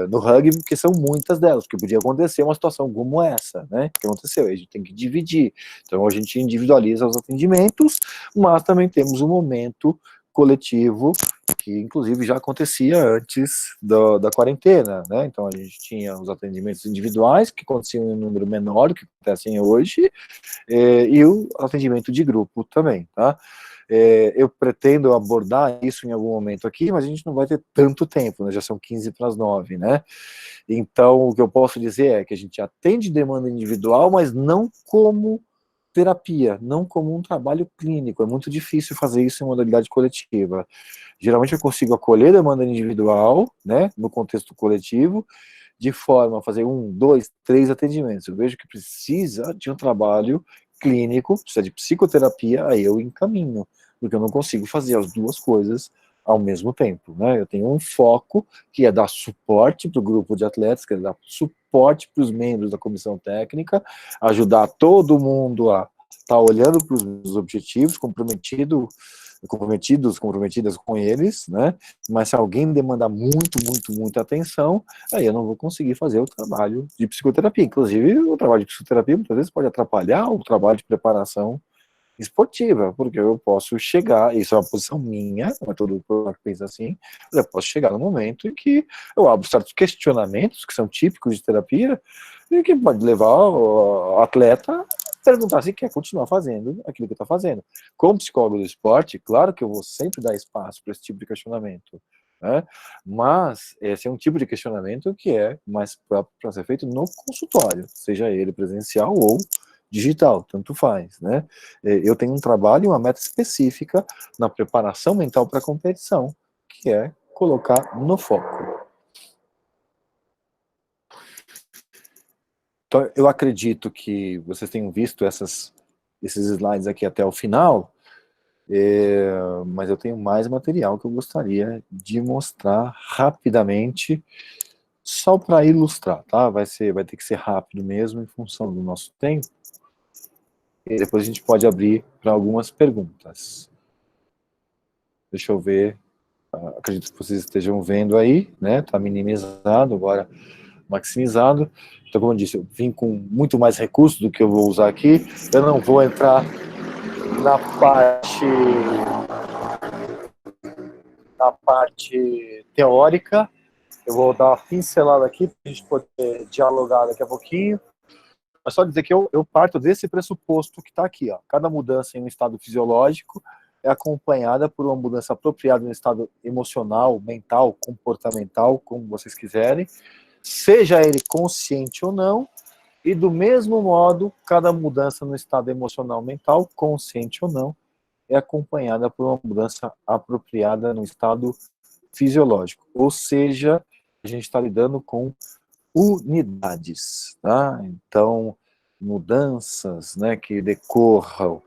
A: no rugby, porque são muitas delas, porque podia acontecer uma situação como essa, né, que aconteceu, a gente tem que dividir, então a gente individualiza os atendimentos, mas também temos um momento coletivo, que inclusive já acontecia antes da quarentena, né, então a gente tinha os atendimentos individuais, que aconteciam em um número menor do que acontecem hoje, e o atendimento de grupo também, tá? Eu pretendo abordar isso em algum momento aqui, mas a gente não vai ter tanto tempo, né? Já são 15 para as 9, né? Então, o que eu posso dizer é que a gente atende demanda individual, mas não como terapia, não como um trabalho clínico. É muito difícil fazer isso em modalidade coletiva. Geralmente eu consigo acolher demanda individual, né, no contexto coletivo, de forma a fazer 1, 2, 3 atendimentos. Eu vejo que precisa de um trabalho clínico, precisa de psicoterapia, aí eu encaminho, porque eu não consigo fazer as 2 coisas ao mesmo tempo, né? Eu tenho um foco que é dar suporte para o grupo de atletas, que é dar suporte para os membros da comissão técnica, ajudar todo mundo a tá olhando para os objetivos, comprometidas com eles, né? Mas se alguém demandar muita atenção, aí eu não vou conseguir fazer o trabalho de psicoterapia. Inclusive, o trabalho de psicoterapia muitas vezes pode atrapalhar o trabalho de preparação esportiva, porque eu posso chegar, isso é uma posição minha, não é todo mundo que pensa assim, mas eu posso chegar no momento em que eu abro certos questionamentos que são típicos de terapia e que pode levar o atleta a perguntar se quer continuar fazendo aquilo que está fazendo. Como psicólogo do esporte, claro que eu vou sempre dar espaço para esse tipo de questionamento, né? Mas esse é um tipo de questionamento que é mais próprio para ser feito no consultório, seja ele presencial ou digital, tanto faz, né? Eu tenho um trabalho e uma meta específica na preparação mental para a competição, que é colocar no foco. Então, eu acredito que vocês tenham visto esses slides aqui até o final, mas eu tenho mais material que eu gostaria de mostrar rapidamente, só para ilustrar, tá? Vai ter que ser rápido mesmo, em função do nosso tempo. E depois a gente pode abrir para algumas perguntas. Deixa eu ver. Acredito que vocês estejam vendo aí, né? Tá minimizado, agora maximizado. Então, como eu disse, eu vim com muito mais recursos do que eu vou usar aqui. Eu não vou entrar na parte teórica. Eu vou dar uma pincelada aqui para a gente poder dialogar daqui a pouquinho. Mas só dizer que eu parto desse pressuposto que está aqui, ó. Cada mudança em um estado fisiológico é acompanhada por uma mudança apropriada no estado emocional, mental, comportamental, como vocês quiserem, seja ele consciente ou não, e do mesmo modo, cada mudança no estado emocional, mental, consciente ou não, é acompanhada por uma mudança apropriada no estado fisiológico. Ou seja, a gente está lidando com unidades, tá? Então, mudanças, né, que decorram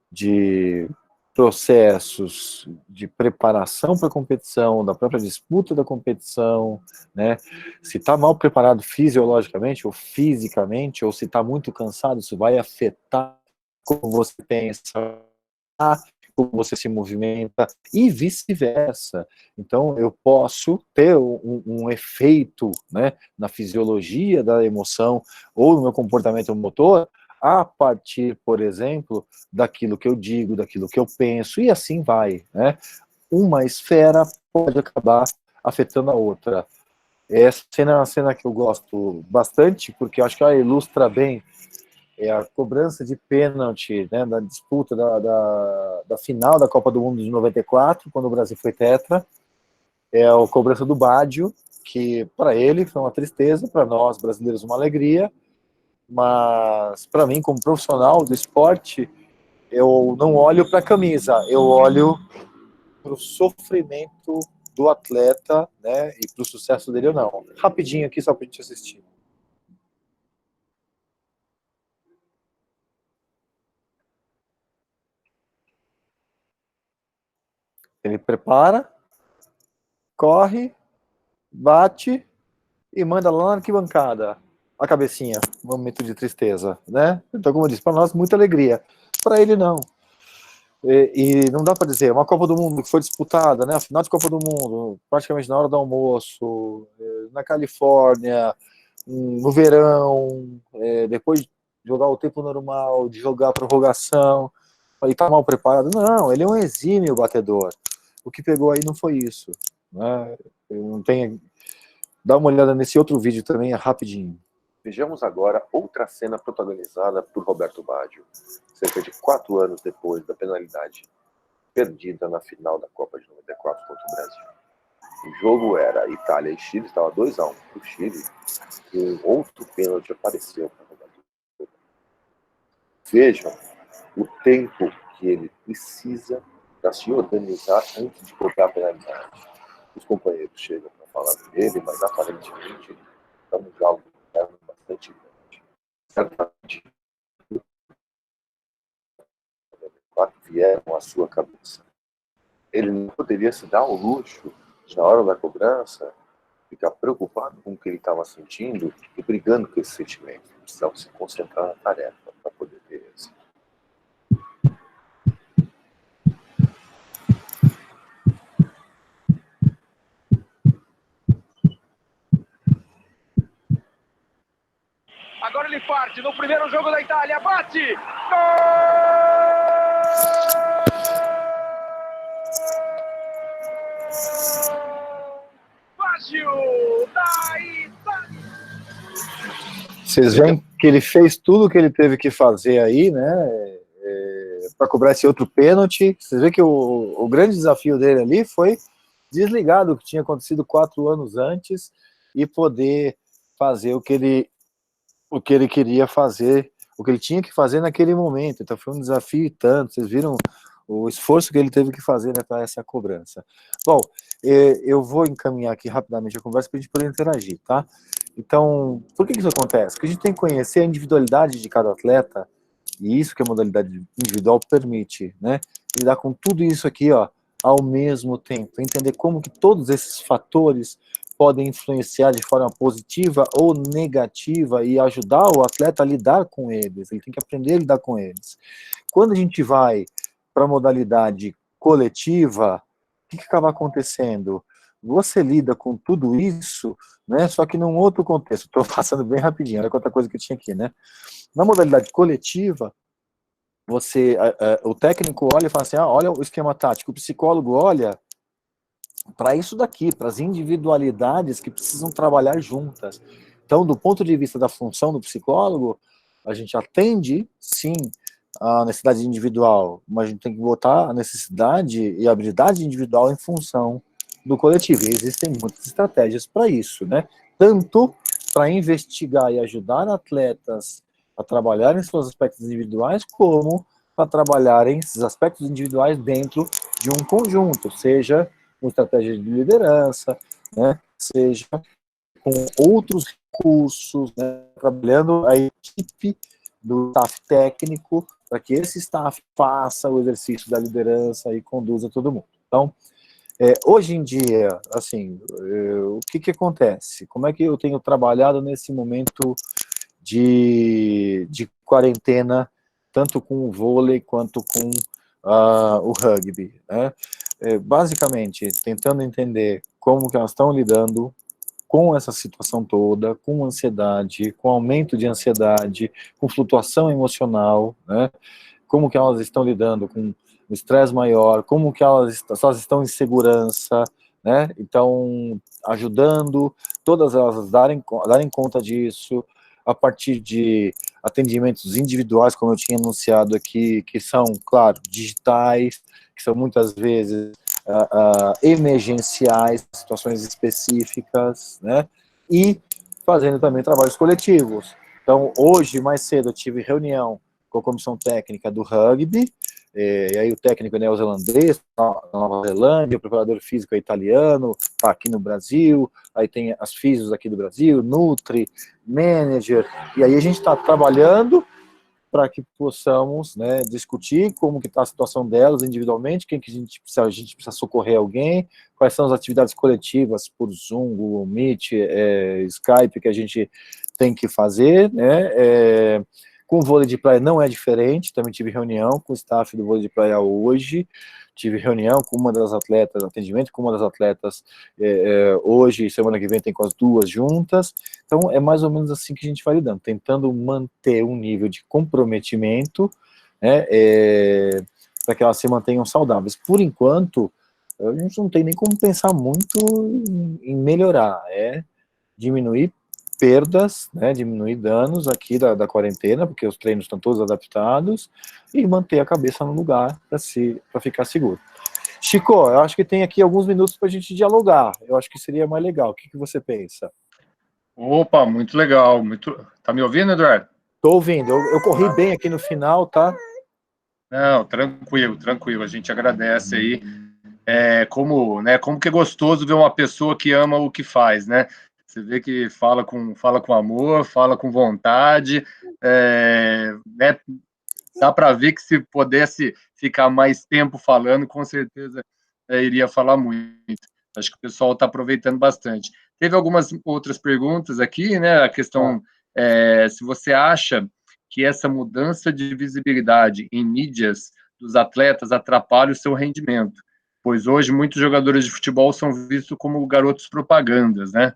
A: de processos de preparação para a competição, da própria disputa da competição, né? Se está mal preparado fisiologicamente ou fisicamente, ou se está muito cansado, isso vai afetar como você pensa, como você se movimenta e vice-versa. Então, eu posso ter um efeito, né, na fisiologia da emoção ou no meu comportamento motor a partir, por exemplo, daquilo que eu digo, daquilo que eu penso, e assim vai, né? Uma esfera pode acabar afetando a outra. Essa cena é uma cena que eu gosto bastante, porque eu acho que ela ilustra bem a cobrança de pênalti, né, da disputa da final da Copa do Mundo de 94, quando o Brasil foi tetra. É a cobrança do Baggio, que para ele foi uma tristeza, para nós brasileiros uma alegria, mas para mim, como profissional do esporte, eu não olho para a camisa, eu olho para o sofrimento do atleta, né, e para o sucesso dele ou não. Rapidinho aqui, só para a gente assistir. Ele prepara, corre, bate e manda lá na arquibancada a cabecinha, um momento de tristeza, né? Então, como eu disse, para nós, muita alegria. Para ele, não. E não dá para dizer, uma Copa do Mundo que foi disputada, né? A final de Copa do Mundo, praticamente na hora do almoço, na Califórnia, no verão, depois de jogar o tempo normal, de jogar a prorrogação, ele tá mal preparado. Não, ele é um exímio batedor. O que pegou aí não foi isso, né? Não tem. Dá uma olhada nesse outro vídeo também, é rapidinho.
D: Vejamos agora outra cena protagonizada por Roberto Baggio, cerca de 4 anos depois da penalidade perdida na final da Copa de 94 contra o Brasil. O jogo era Itália e Chile, estava 2-1 para o Chile, e um outro pênalti apareceu para Roberto. Vejam o tempo que ele precisa para se organizar antes de cobrar a penalidade. Os companheiros chegam para falar dele, mas aparentemente estamos já bastante grande. Certamente vieram à sua cabeça. Ele não poderia se dar o luxo, na hora da cobrança, ficar preocupado com o que ele estava sentindo e brigando com esse sentimento. Ele precisava se concentrar na tarefa para poder ter êxito.
E: parte no primeiro jogo da Itália, bate! Gol! Baggio da Itália!
A: Vocês veem que ele fez tudo o que ele teve que fazer aí, né, para cobrar esse outro pênalti. Vocês veem que o grande desafio dele ali foi desligar do que tinha acontecido 4 anos antes e poder fazer o que ele queria fazer, o que ele tinha que fazer naquele momento. Então foi um desafio e tanto. Vocês viram o esforço que ele teve que fazer, né, para essa cobrança. Bom, eu vou encaminhar aqui rapidamente a conversa para a gente poder interagir, tá? Então, por que isso acontece? Porque a gente tem que conhecer a individualidade de cada atleta, e isso que a modalidade individual permite, né? Lidar com tudo isso aqui, ó, ao mesmo tempo. Entender como que todos esses fatores podem influenciar de forma positiva ou negativa e ajudar o atleta a lidar com eles. Ele tem que aprender a lidar com eles. Quando a gente vai para a modalidade coletiva, o que acaba acontecendo? Você lida com tudo isso, né, só que num outro contexto. Estou passando bem rapidinho, olha quanta coisa que tinha aqui, né? Na modalidade coletiva, o técnico olha e fala assim, olha o esquema tático, o psicólogo olha para isso daqui, para as individualidades que precisam trabalhar juntas. Então, do ponto de vista da função do psicólogo, a gente atende, sim, a necessidade individual, mas a gente tem que botar a necessidade e a habilidade individual em função do coletivo. E existem muitas estratégias para isso, né? Tanto para investigar e ajudar atletas a trabalhar em seus aspectos individuais, como para trabalharem esses aspectos individuais dentro de um conjunto, seja com estratégia de liderança, né, seja com outros recursos, né, trabalhando a equipe do staff técnico para que esse staff faça o exercício da liderança e conduza todo mundo. Então, hoje em dia, assim, o que acontece? Como é que eu tenho trabalhado nesse momento de quarentena, tanto com o vôlei quanto com o rugby, né? Basicamente, tentando entender como que elas estão lidando com essa situação toda, com ansiedade, com aumento de ansiedade, com flutuação emocional, né? Como que elas estão lidando com o estresse maior, como que elas estão em segurança, né? Então, ajudando todas elas a darem conta disso, a partir de atendimentos individuais, como eu tinha anunciado aqui, que são, claro, digitais, que são muitas vezes emergenciais, situações específicas, né? E fazendo também trabalhos coletivos. Então, hoje, mais cedo, eu tive reunião com a comissão técnica do rugby, e aí o técnico é neozelandês, na Nova Zelândia, o preparador físico é italiano, está aqui no Brasil, aí tem as físios aqui do Brasil, Nutri, Manager, e aí a gente está trabalhando para que possamos, né, discutir como que está a situação delas individualmente, quem que a gente precisa socorrer alguém, quais são as atividades coletivas por Zoom, Google Meet, Skype que a gente tem que fazer, né, com o vôlei de praia não é diferente, também tive reunião com o staff do vôlei de praia hoje, tive reunião com uma das atletas, atendimento com uma das atletas hoje, semana que vem tem com as duas juntas. Então é mais ou menos assim que a gente vai lidando, tentando manter um nível de comprometimento, né, para que elas se mantenham saudáveis. Por enquanto, a gente não tem nem como pensar muito em melhorar, diminuir perdas, né, diminuir danos aqui da quarentena, porque os treinos estão todos adaptados, e manter a cabeça no lugar para ficar seguro. Chico, eu acho que tem aqui alguns minutos para a gente dialogar, eu acho que seria mais legal, o que você pensa?
B: Opa, muito legal, Tá me ouvindo, Eduardo?
A: Tô ouvindo, eu corri bem aqui no final, tá?
B: Não, tranquilo, a gente agradece aí, como que é gostoso ver uma pessoa que ama o que faz, né? Você vê que fala com amor, fala com vontade, né? Dá para ver que se pudesse ficar mais tempo falando, com certeza iria falar muito. Acho que o pessoal está aproveitando bastante. Teve algumas outras perguntas aqui, né? A questão se você acha que essa mudança de visibilidade em mídias dos atletas atrapalha o seu rendimento, pois hoje muitos jogadores de futebol são vistos como garotos propagandas, né?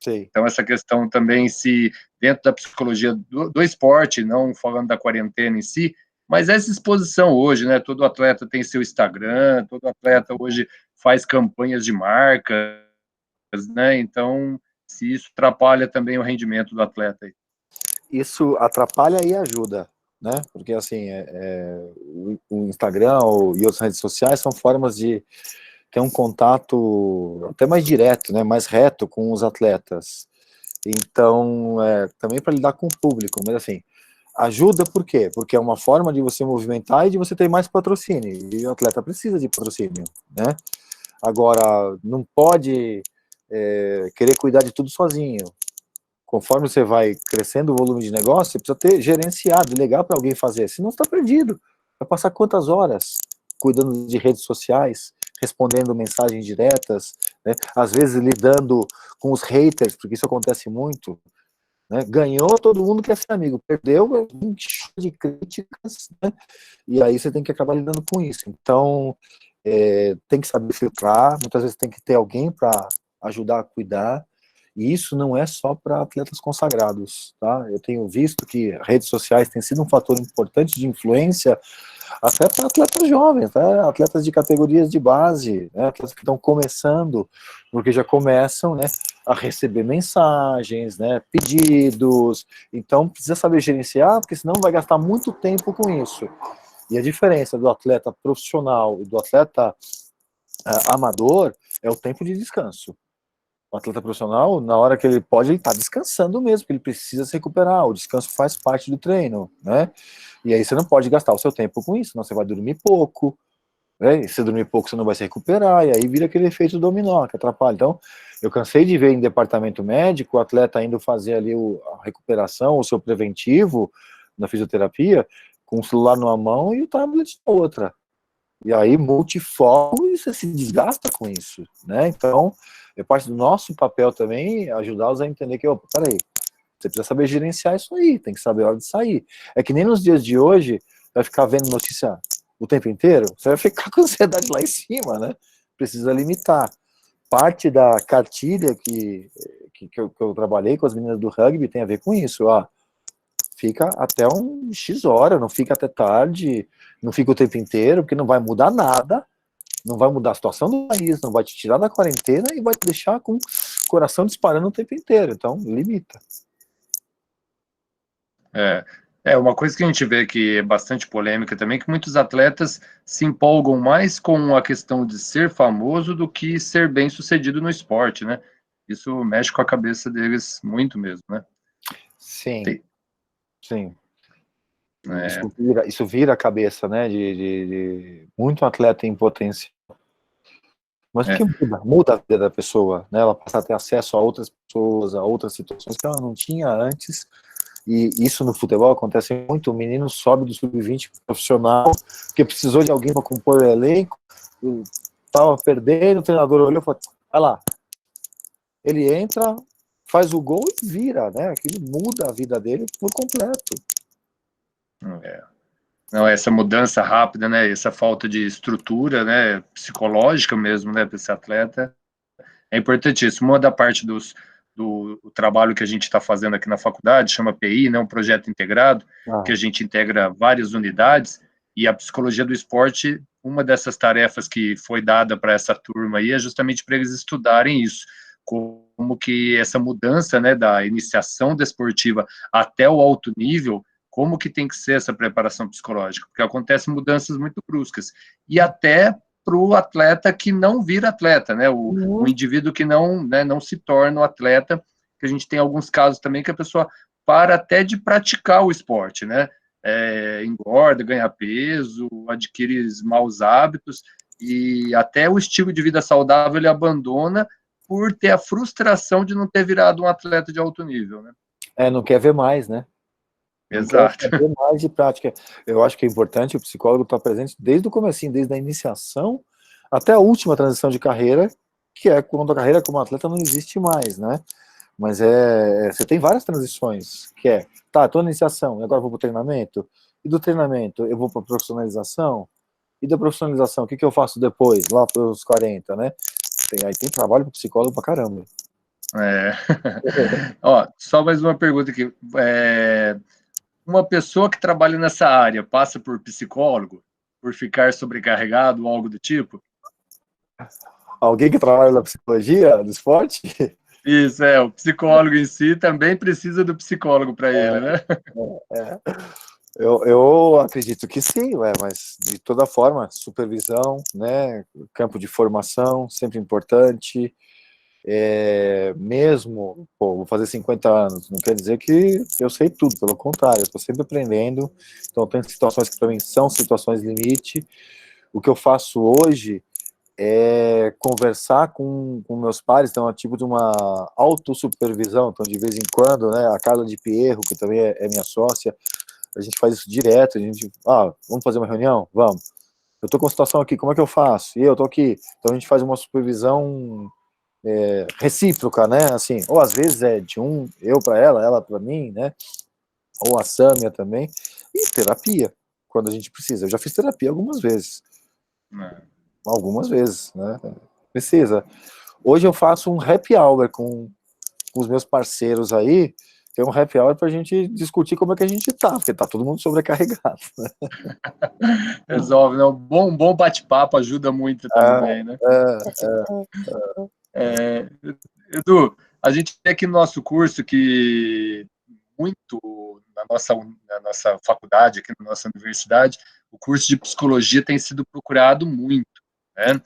A: Sim.
B: Então, essa questão também, se dentro da psicologia do esporte, não falando da quarentena em si, mas essa exposição hoje, né? Todo atleta tem seu Instagram, todo atleta hoje faz campanhas de marcas, né? Então, se isso atrapalha também o rendimento do atleta.
A: Isso atrapalha e ajuda, né? Porque, assim, o Instagram e outras redes sociais são formas de ter um contato até mais direto, né? Mais reto com os atletas. Então, também para lidar com o público, mas assim, ajuda por quê? Porque é uma forma de você movimentar e de você ter mais patrocínio, e o atleta precisa de patrocínio, né? Agora, não pode querer cuidar de tudo sozinho. Conforme você vai crescendo o volume de negócio, você precisa ter gerenciado, delegar para alguém fazer, senão você está perdido. Vai passar quantas horas cuidando de redes sociais, respondendo mensagens diretas, né? Às vezes lidando com os haters, porque isso acontece muito, né? Ganhou, todo mundo quer ser amigo, perdeu, enche de críticas, né? E aí você tem que acabar lidando com isso. Então, tem que saber filtrar, muitas vezes tem que ter alguém para ajudar a cuidar, e isso não é só para atletas consagrados, tá? Eu tenho visto que redes sociais têm sido um fator importante de influência até para atletas jovens, tá? Atletas de categorias de base, né? Atletas que estão começando, porque já começam, né, a receber mensagens, né, pedidos, então precisa saber gerenciar, porque senão vai gastar muito tempo com isso. E a diferença do atleta profissional e do atleta amador é o tempo de descanso. O atleta profissional, na hora que ele pode, ele está descansando mesmo, porque ele precisa se recuperar, o descanso faz parte do treino, né? E aí você não pode gastar o seu tempo com isso, senão você vai dormir pouco, né? E se dormir pouco você não vai se recuperar, e aí vira aquele efeito dominó que atrapalha. Então, eu cansei de ver em departamento médico o atleta indo fazer ali a recuperação, o seu preventivo na fisioterapia, com o celular numa mão e o tablet na outra. E aí multifoco e você se desgasta com isso, né? Então, é parte do nosso papel também ajudá-los a entender que, opa, peraí, você precisa saber gerenciar isso aí, tem que saber a hora de sair. É que nem nos dias de hoje, vai ficar vendo notícia o tempo inteiro, você vai ficar com a ansiedade lá em cima, né? Precisa limitar. Parte da cartilha que eu trabalhei com as meninas do rugby tem a ver com isso, ó. Fica até um X hora, não fica até tarde, não fica o tempo inteiro, porque não vai mudar nada, não vai mudar a situação do país, não vai te tirar da quarentena e vai te deixar com o coração disparando o tempo inteiro. Então, limita.
B: Uma coisa que a gente vê que é bastante polêmica também, que muitos atletas se empolgam mais com a questão de ser famoso do que ser bem sucedido no esporte, né? Isso mexe com a cabeça deles muito mesmo, né?
A: Sim.
B: Tem.
A: Sim. Isso vira a cabeça, né, de muito atleta em potencial. Mas que muda a vida da pessoa, né? Ela passa a ter acesso a outras pessoas, a outras situações que ela não tinha antes. E isso no futebol acontece muito. O menino sobe do sub-20 profissional, porque precisou de alguém para compor o elenco, estava perdendo, o treinador olhou e falou, vai lá. Ele entra, faz o gol e vira, né? Aquilo muda a vida dele por completo.
B: Não, essa mudança rápida, né? Essa falta de estrutura, né? Psicológica mesmo, né? Para esse atleta é importantíssimo. Uma da parte do trabalho que a gente está fazendo aqui na faculdade chama PI, né? Um projeto integrado, que a gente integra várias unidades, e a psicologia do esporte, uma dessas tarefas que foi dada para essa turma aí é justamente para eles estudarem isso, como que essa mudança, né, da iniciação desportiva até o alto nível, como que tem que ser essa preparação psicológica, porque acontecem mudanças muito bruscas, e até para o atleta que não vira atleta, né, o indivíduo que não, né, não se torna o atleta, que a gente tem alguns casos também que a pessoa para até de praticar o esporte, né, engorda, ganha peso, adquire maus hábitos, e até o estilo de vida saudável ele abandona por ter a frustração de não ter virado um atleta de alto nível, né?
A: Não quer ver mais, né?
B: Exato.
A: Não quer ver mais de prática. Eu acho que é importante o psicólogo estar presente desde o comecinho, desde a iniciação até a última transição de carreira, que é quando a carreira como atleta não existe mais, né? Mas você tem várias transições, que tô na iniciação, agora vou para o treinamento, e do treinamento eu vou para a profissionalização, e da profissionalização, o que eu faço depois, lá para os 40, né? Aí tem trabalho para psicólogo pra caramba.
B: É. Ó, só mais uma pergunta aqui. Uma pessoa que trabalha nessa área passa por psicólogo, por ficar sobrecarregado ou algo do tipo?
A: Alguém que trabalha na psicologia do esporte?
B: Isso, o psicólogo em si também precisa do psicólogo para ele, né?
A: É. Eu acredito que sim, mas de toda forma, supervisão, né, campo de formação, sempre importante. Mesmo, vou fazer 50 anos, não quer dizer que eu sei tudo, pelo contrário, eu estou sempre aprendendo. Então, tem situações que para mim são situações limite. O que eu faço hoje é conversar com meus pares, então é tipo de uma autossupervisão. Então, de vez em quando, né, a Carla de Pierro, que também é minha sócia, a gente faz isso direto. A gente, vamos fazer uma reunião? Vamos. Eu tô com a situação aqui, como é que eu faço? E eu tô aqui. Então, a gente faz uma supervisão recíproca, né? Assim, ou às vezes é de eu para ela para mim, né? Ou a Sâmia também. E terapia, quando a gente precisa. Eu já fiz terapia algumas vezes. Algumas vezes, né? Precisa. Hoje eu faço um happy hour com os meus parceiros aí, que é um happy hour pra gente discutir como é que a gente tá, porque tá todo mundo sobrecarregado. Né?
B: Resolve, né? Um bom bate-papo ajuda muito também, né? Edu, a gente tem aqui no nosso curso que muito na nossa faculdade, aqui na nossa universidade, o curso de psicologia tem sido procurado muito, né?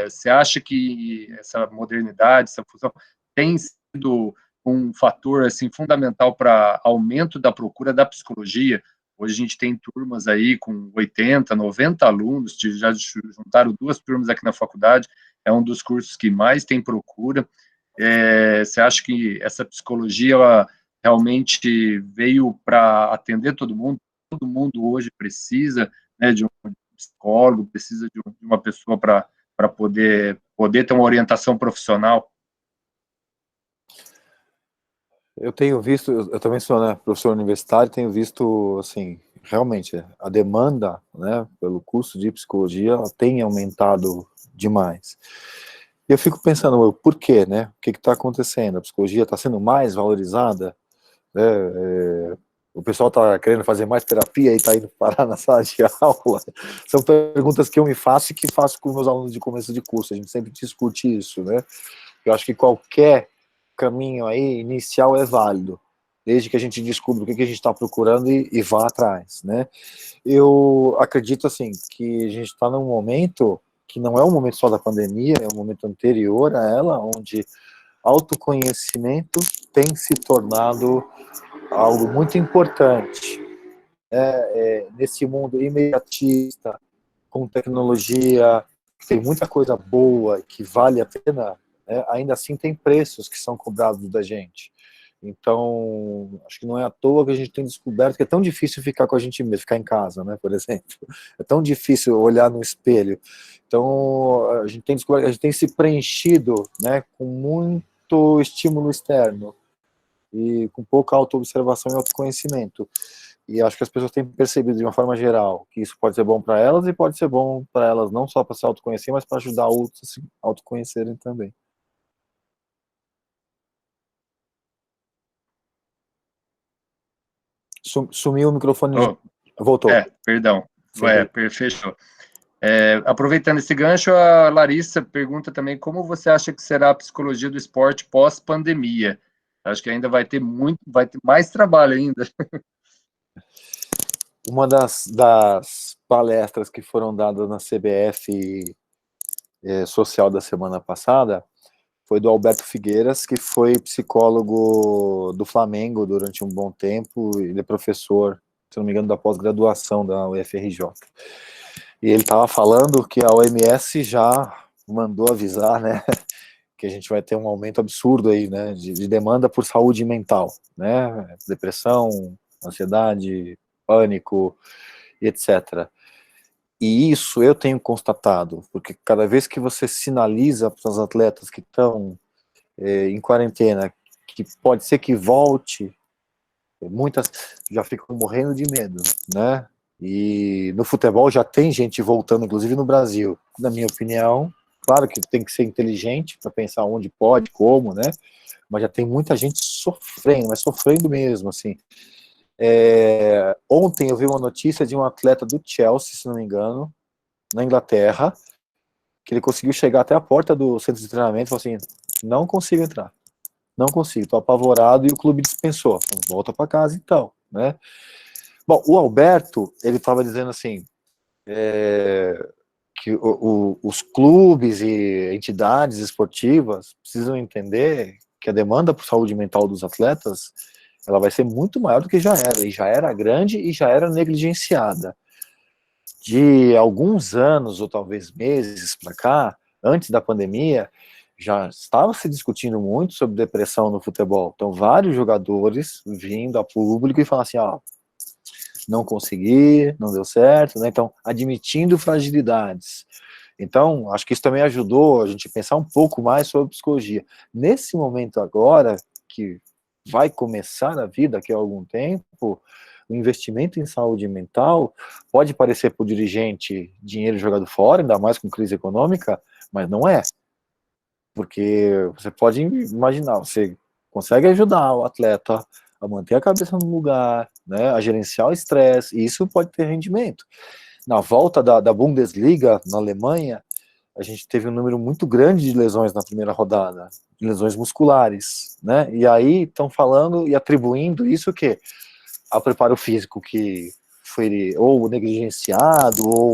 B: Você acha que essa modernidade, essa fusão, tem sido um fator assim fundamental para aumento da procura da psicologia? Hoje a gente tem turmas aí com 80, 90 alunos, já juntaram 2 turmas aqui na faculdade, é um dos cursos que mais tem procura. Você acha que essa psicologia ela realmente veio para atender todo mundo? Todo mundo hoje precisa, né, de um psicólogo, precisa de uma pessoa para poder ter uma orientação profissional?
A: Eu tenho visto, eu também sou, né, professor universitário, tenho visto, assim, realmente, a demanda, né, pelo curso de psicologia, ela tem aumentado demais. E eu fico pensando, por quê, né? O que está acontecendo? A psicologia está sendo mais valorizada? Né? O pessoal está querendo fazer mais terapia e está indo parar na sala de aula? São perguntas que eu me faço e que faço com meus alunos de começo de curso. A gente sempre discute isso, né? Eu acho que qualquer caminho aí inicial é válido, desde que a gente descubra o que a gente está procurando e vá atrás, né? Eu acredito, assim, que a gente está num momento que não é um momento só da pandemia, é um momento anterior a ela, onde autoconhecimento tem se tornado algo muito importante. Nesse mundo imediatista, com tecnologia, tem muita coisa boa que vale a pena, né? Ainda assim tem preços que são cobrados da gente. Então, acho que não é à toa que a gente tem descoberto que é tão difícil ficar com a gente mesmo, ficar em casa, né, por exemplo. É tão difícil olhar no espelho. Então, a gente tem descoberto, a gente tem se preenchido, né, com muito estímulo externo e com pouca autoobservação e autoconhecimento. E acho que as pessoas têm percebido de uma forma geral que isso pode ser bom para elas e pode ser bom para elas não só para se autoconhecer, mas para ajudar outros a se autoconhecerem também. Sumiu o microfone. Voltou.
B: Perdão. Fechou. Aproveitando esse gancho, a Larissa pergunta também como você acha que será a psicologia do esporte pós-pandemia. Acho que ainda vai ter mais trabalho ainda.
A: Uma das palestras que foram dadas na CBF Social da semana passada foi do Alberto Figueiras, que foi psicólogo do Flamengo durante um bom tempo, ele é professor, se não me engano, da pós-graduação da UFRJ. E ele estava falando que a OMS já mandou avisar, né, que a gente vai ter um aumento absurdo aí, né, de demanda por saúde mental, né, depressão, ansiedade, pânico, etc. E isso eu tenho constatado, porque cada vez que você sinaliza para os atletas que estão em quarentena, que pode ser que volte, muitas já ficam morrendo de medo, né? E no futebol já tem gente voltando, inclusive no Brasil. Na minha opinião, claro que tem que ser inteligente para pensar onde pode, como, né? Mas já tem muita gente sofrendo, mas sofrendo mesmo, assim. Ontem eu vi uma notícia de um atleta do Chelsea, se não me engano, na Inglaterra, que ele conseguiu chegar até a porta do centro de treinamento e falou assim, não consigo entrar, não consigo, tô apavorado, e o clube dispensou. Volta para casa então, né? Bom, o Alberto, ele estava dizendo assim, que os clubes e entidades esportivas precisam entender que a demanda por saúde mental dos atletas, ela vai ser muito maior do que já era, e já era grande e já era negligenciada. De alguns anos, ou talvez meses para cá, antes da pandemia, já estava se discutindo muito sobre depressão no futebol. Então, vários jogadores vindo a público e falando assim, ó, não consegui, não deu certo, né? Então, admitindo fragilidades. Então, acho que isso também ajudou a gente a pensar um pouco mais sobre psicologia. Nesse momento agora, que vai começar a vida daqui a algum tempo, o investimento em saúde mental pode parecer para o dirigente dinheiro jogado fora, ainda mais com crise econômica, mas não é. Porque você pode imaginar, você consegue ajudar o atleta a manter a cabeça no lugar, né, a gerenciar o estresse, e isso pode ter rendimento. Na volta da Bundesliga, na Alemanha, a gente teve um número muito grande de lesões na primeira rodada, lesões musculares, né, e aí estão falando e atribuindo isso que ao preparo físico que foi ou negligenciado, ou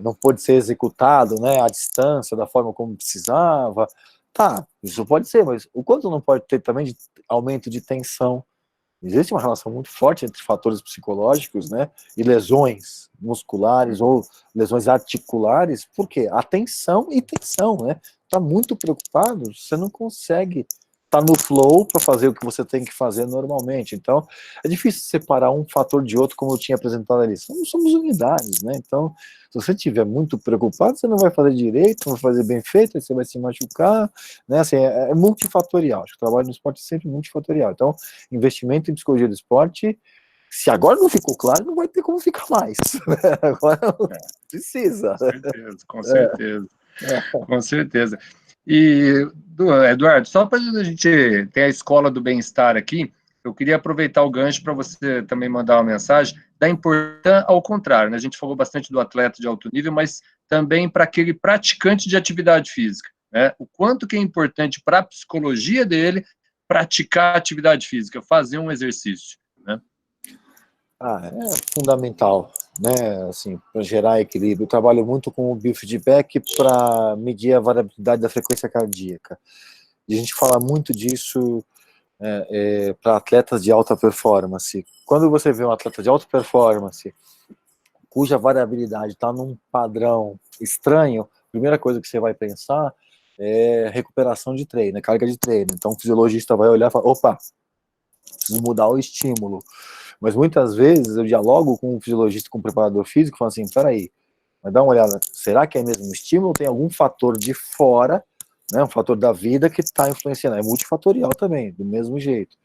A: não pôde ser executado, né, à distância, da forma como precisava. Tá, isso pode ser, mas o quanto não pode ter também de aumento de tensão? Existe uma relação muito forte entre fatores psicológicos, né, e lesões musculares ou lesões articulares, porque a tensão e tensão, né, tá muito preocupado, você não consegue estar no flow para fazer o que você tem que fazer normalmente. Então, é difícil separar um fator de outro, como eu tinha apresentado ali. Somos unidades, né? Então, se você estiver muito preocupado, você não vai fazer direito, não vai fazer bem feito, aí você vai se machucar, né? Assim, é multifatorial. Acho que o trabalho no esporte é sempre multifatorial. Então, investimento em psicologia do esporte, se agora não ficou claro, não vai ter como ficar mais. Agora precisa.
B: Com certeza, com certeza. Com certeza. E, Eduardo, só para a gente ter a escola do bem-estar aqui, eu queria aproveitar o gancho para você também mandar uma mensagem da importância, ao contrário, né? A gente falou bastante do atleta de alto nível, mas também para aquele praticante de atividade física, né? O quanto que é importante para a psicologia dele praticar atividade física, fazer um exercício, né?
A: É fundamental, né, assim, para gerar equilíbrio. Eu trabalho muito com o biofeedback para medir a variabilidade da frequência cardíaca. E a gente fala muito disso para atletas de alta performance. Quando você vê um atleta de alta performance, cuja variabilidade está num padrão estranho, a primeira coisa que você vai pensar é recuperação de treino, carga de treino. Então o fisiologista vai olhar e falar, opa, preciso mudar o estímulo. Mas muitas vezes eu dialogo com o fisiologista, com o preparador físico, e falo assim, peraí, mas dá uma olhada, será que é mesmo estímulo ou tem algum fator de fora, né, um fator da vida que está influenciando? É multifatorial também, do mesmo jeito.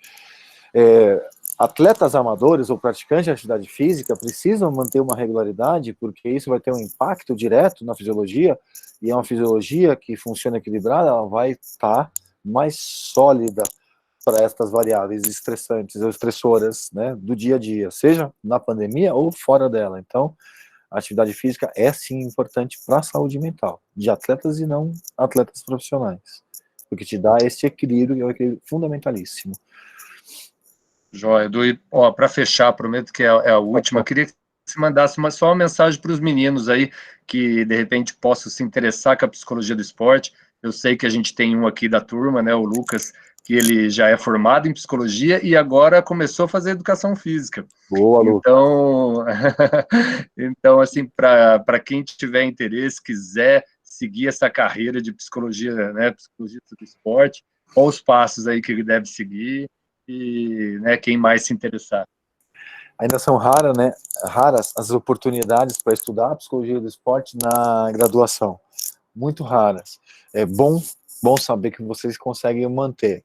A: Atletas amadores ou praticantes de atividade física precisam manter uma regularidade, porque isso vai ter um impacto direto na fisiologia, e é uma fisiologia que funciona equilibrada, ela vai estar mais sólida para estas variáveis estressantes ou estressoras, né, do dia a dia, seja na pandemia ou fora dela. Então, a atividade física é sim importante para a saúde mental, de atletas e não atletas profissionais, porque te dá esse equilíbrio, e é um equilíbrio fundamentalíssimo.
B: Joia, Edu, para fechar, prometo que é a última, eu queria que você mandasse só uma mensagem para os meninos aí, que de repente possam se interessar com a psicologia do esporte. Eu sei que a gente tem um aqui da turma, né, o Lucas, que ele já é formado em psicologia e agora começou a fazer educação física.
A: Boa, Lucas.
B: Então assim, para quem tiver interesse, quiser seguir essa carreira de psicologia, né, psicologia do esporte, quais os passos aí que ele deve seguir e, né, quem mais se interessar.
A: Ainda são raras as oportunidades para estudar a psicologia do esporte na graduação. Muito raras. É bom saber que vocês conseguem manter.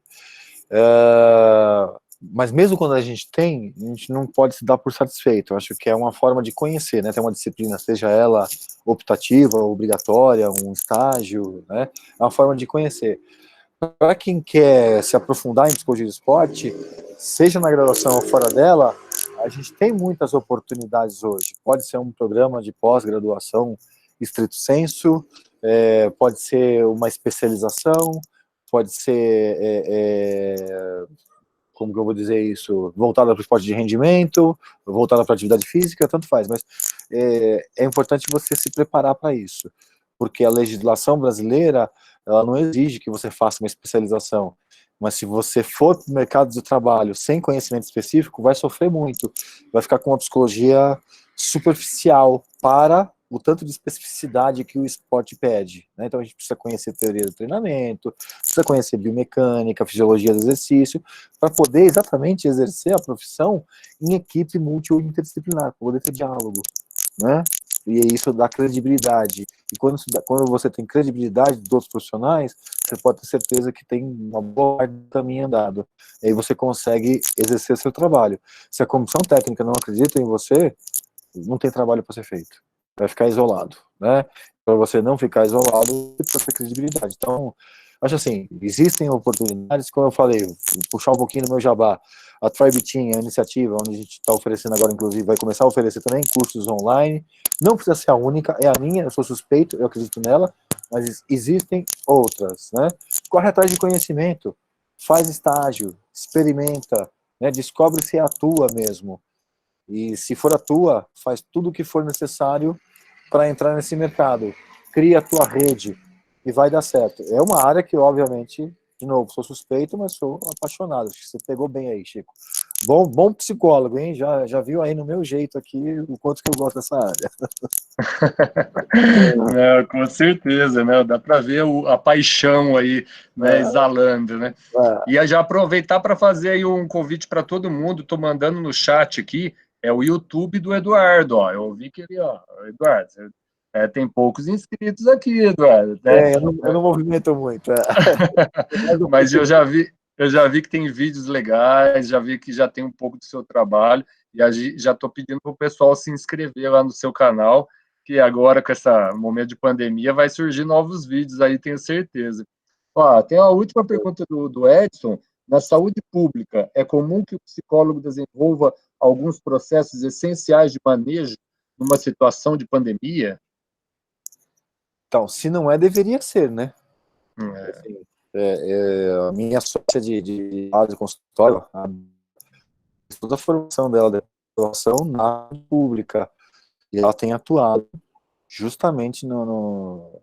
A: Mas mesmo quando a gente tem, a gente não pode se dar por satisfeito. Eu acho que é uma forma de conhecer, né? Ter uma disciplina, seja ela optativa, obrigatória, um estágio, né? É uma forma de conhecer. Para quem quer se aprofundar em psicologia do esporte, seja na graduação ou fora dela, a gente tem muitas oportunidades hoje. Pode ser um programa de pós-graduação estrito sensu, pode ser uma especialização, pode ser como que eu vou dizer isso, voltada para o esporte de rendimento, voltada para a atividade física, tanto faz, mas é importante você se preparar para isso, porque a legislação brasileira, ela não exige que você faça uma especialização, mas se você for para o mercado de trabalho sem conhecimento específico, vai sofrer muito, vai ficar com uma psicologia superficial para o tanto de especificidade que o esporte pede, né? Então a gente precisa conhecer teoria do treinamento, precisa conhecer biomecânica, fisiologia do exercício, para poder exatamente exercer a profissão em equipe multi ou interdisciplinar, para poder ter diálogo, né? E isso dá credibilidade. E quando você tem credibilidade dos outros profissionais, você pode ter certeza que tem uma boa parte do caminho andado. E aí você consegue exercer seu trabalho. Se a comissão técnica não acredita em você, não tem trabalho para ser feito. Vai ficar isolado, né? Para você não ficar isolado, você precisa ter credibilidade. Então, acho assim, existem oportunidades, como eu falei, vou puxar um pouquinho do meu jabá. A Tribe Team é uma iniciativa onde a gente está oferecendo agora, inclusive, vai começar a oferecer também cursos online. Não precisa ser a única, é a minha, eu sou suspeito, eu acredito nela, mas existem outras, né? Corre atrás de conhecimento, faz estágio, experimenta, né? Descobre se é a tua mesmo. E se for a tua, faz tudo o que for necessário para entrar nesse mercado. Cria a tua rede e vai dar certo. É uma área que, obviamente, de novo, sou suspeito, mas sou apaixonado. Acho que você pegou bem aí, Chico. Bom psicólogo, hein? Já viu aí no meu jeito aqui o quanto que eu gosto dessa área.
B: Não, com certeza, né? Dá para ver a paixão aí, né, exalando, né? E já aproveitar para fazer aí um convite para todo mundo. Estou mandando no chat aqui, é o YouTube do Eduardo, ó. Eu vi que ele, ó, Eduardo, tem poucos inscritos aqui, Eduardo, né?
A: Eu não movimento muito.
B: Mas eu já vi que tem vídeos legais, já vi que já tem um pouco do seu trabalho, e já estou pedindo para o pessoal se inscrever lá no seu canal, que agora, com esse momento de pandemia, vai surgir novos vídeos aí, tenho certeza. Ó, tem a última pergunta do Edson. Na saúde pública, é comum que o psicólogo desenvolva alguns processos essenciais de manejo numa situação de pandemia?
A: Então, se não é, deveria ser, né?
B: Assim,
A: a minha sócia de consultório, toda a formação dela de atuação na área pública, e ela tem atuado justamente no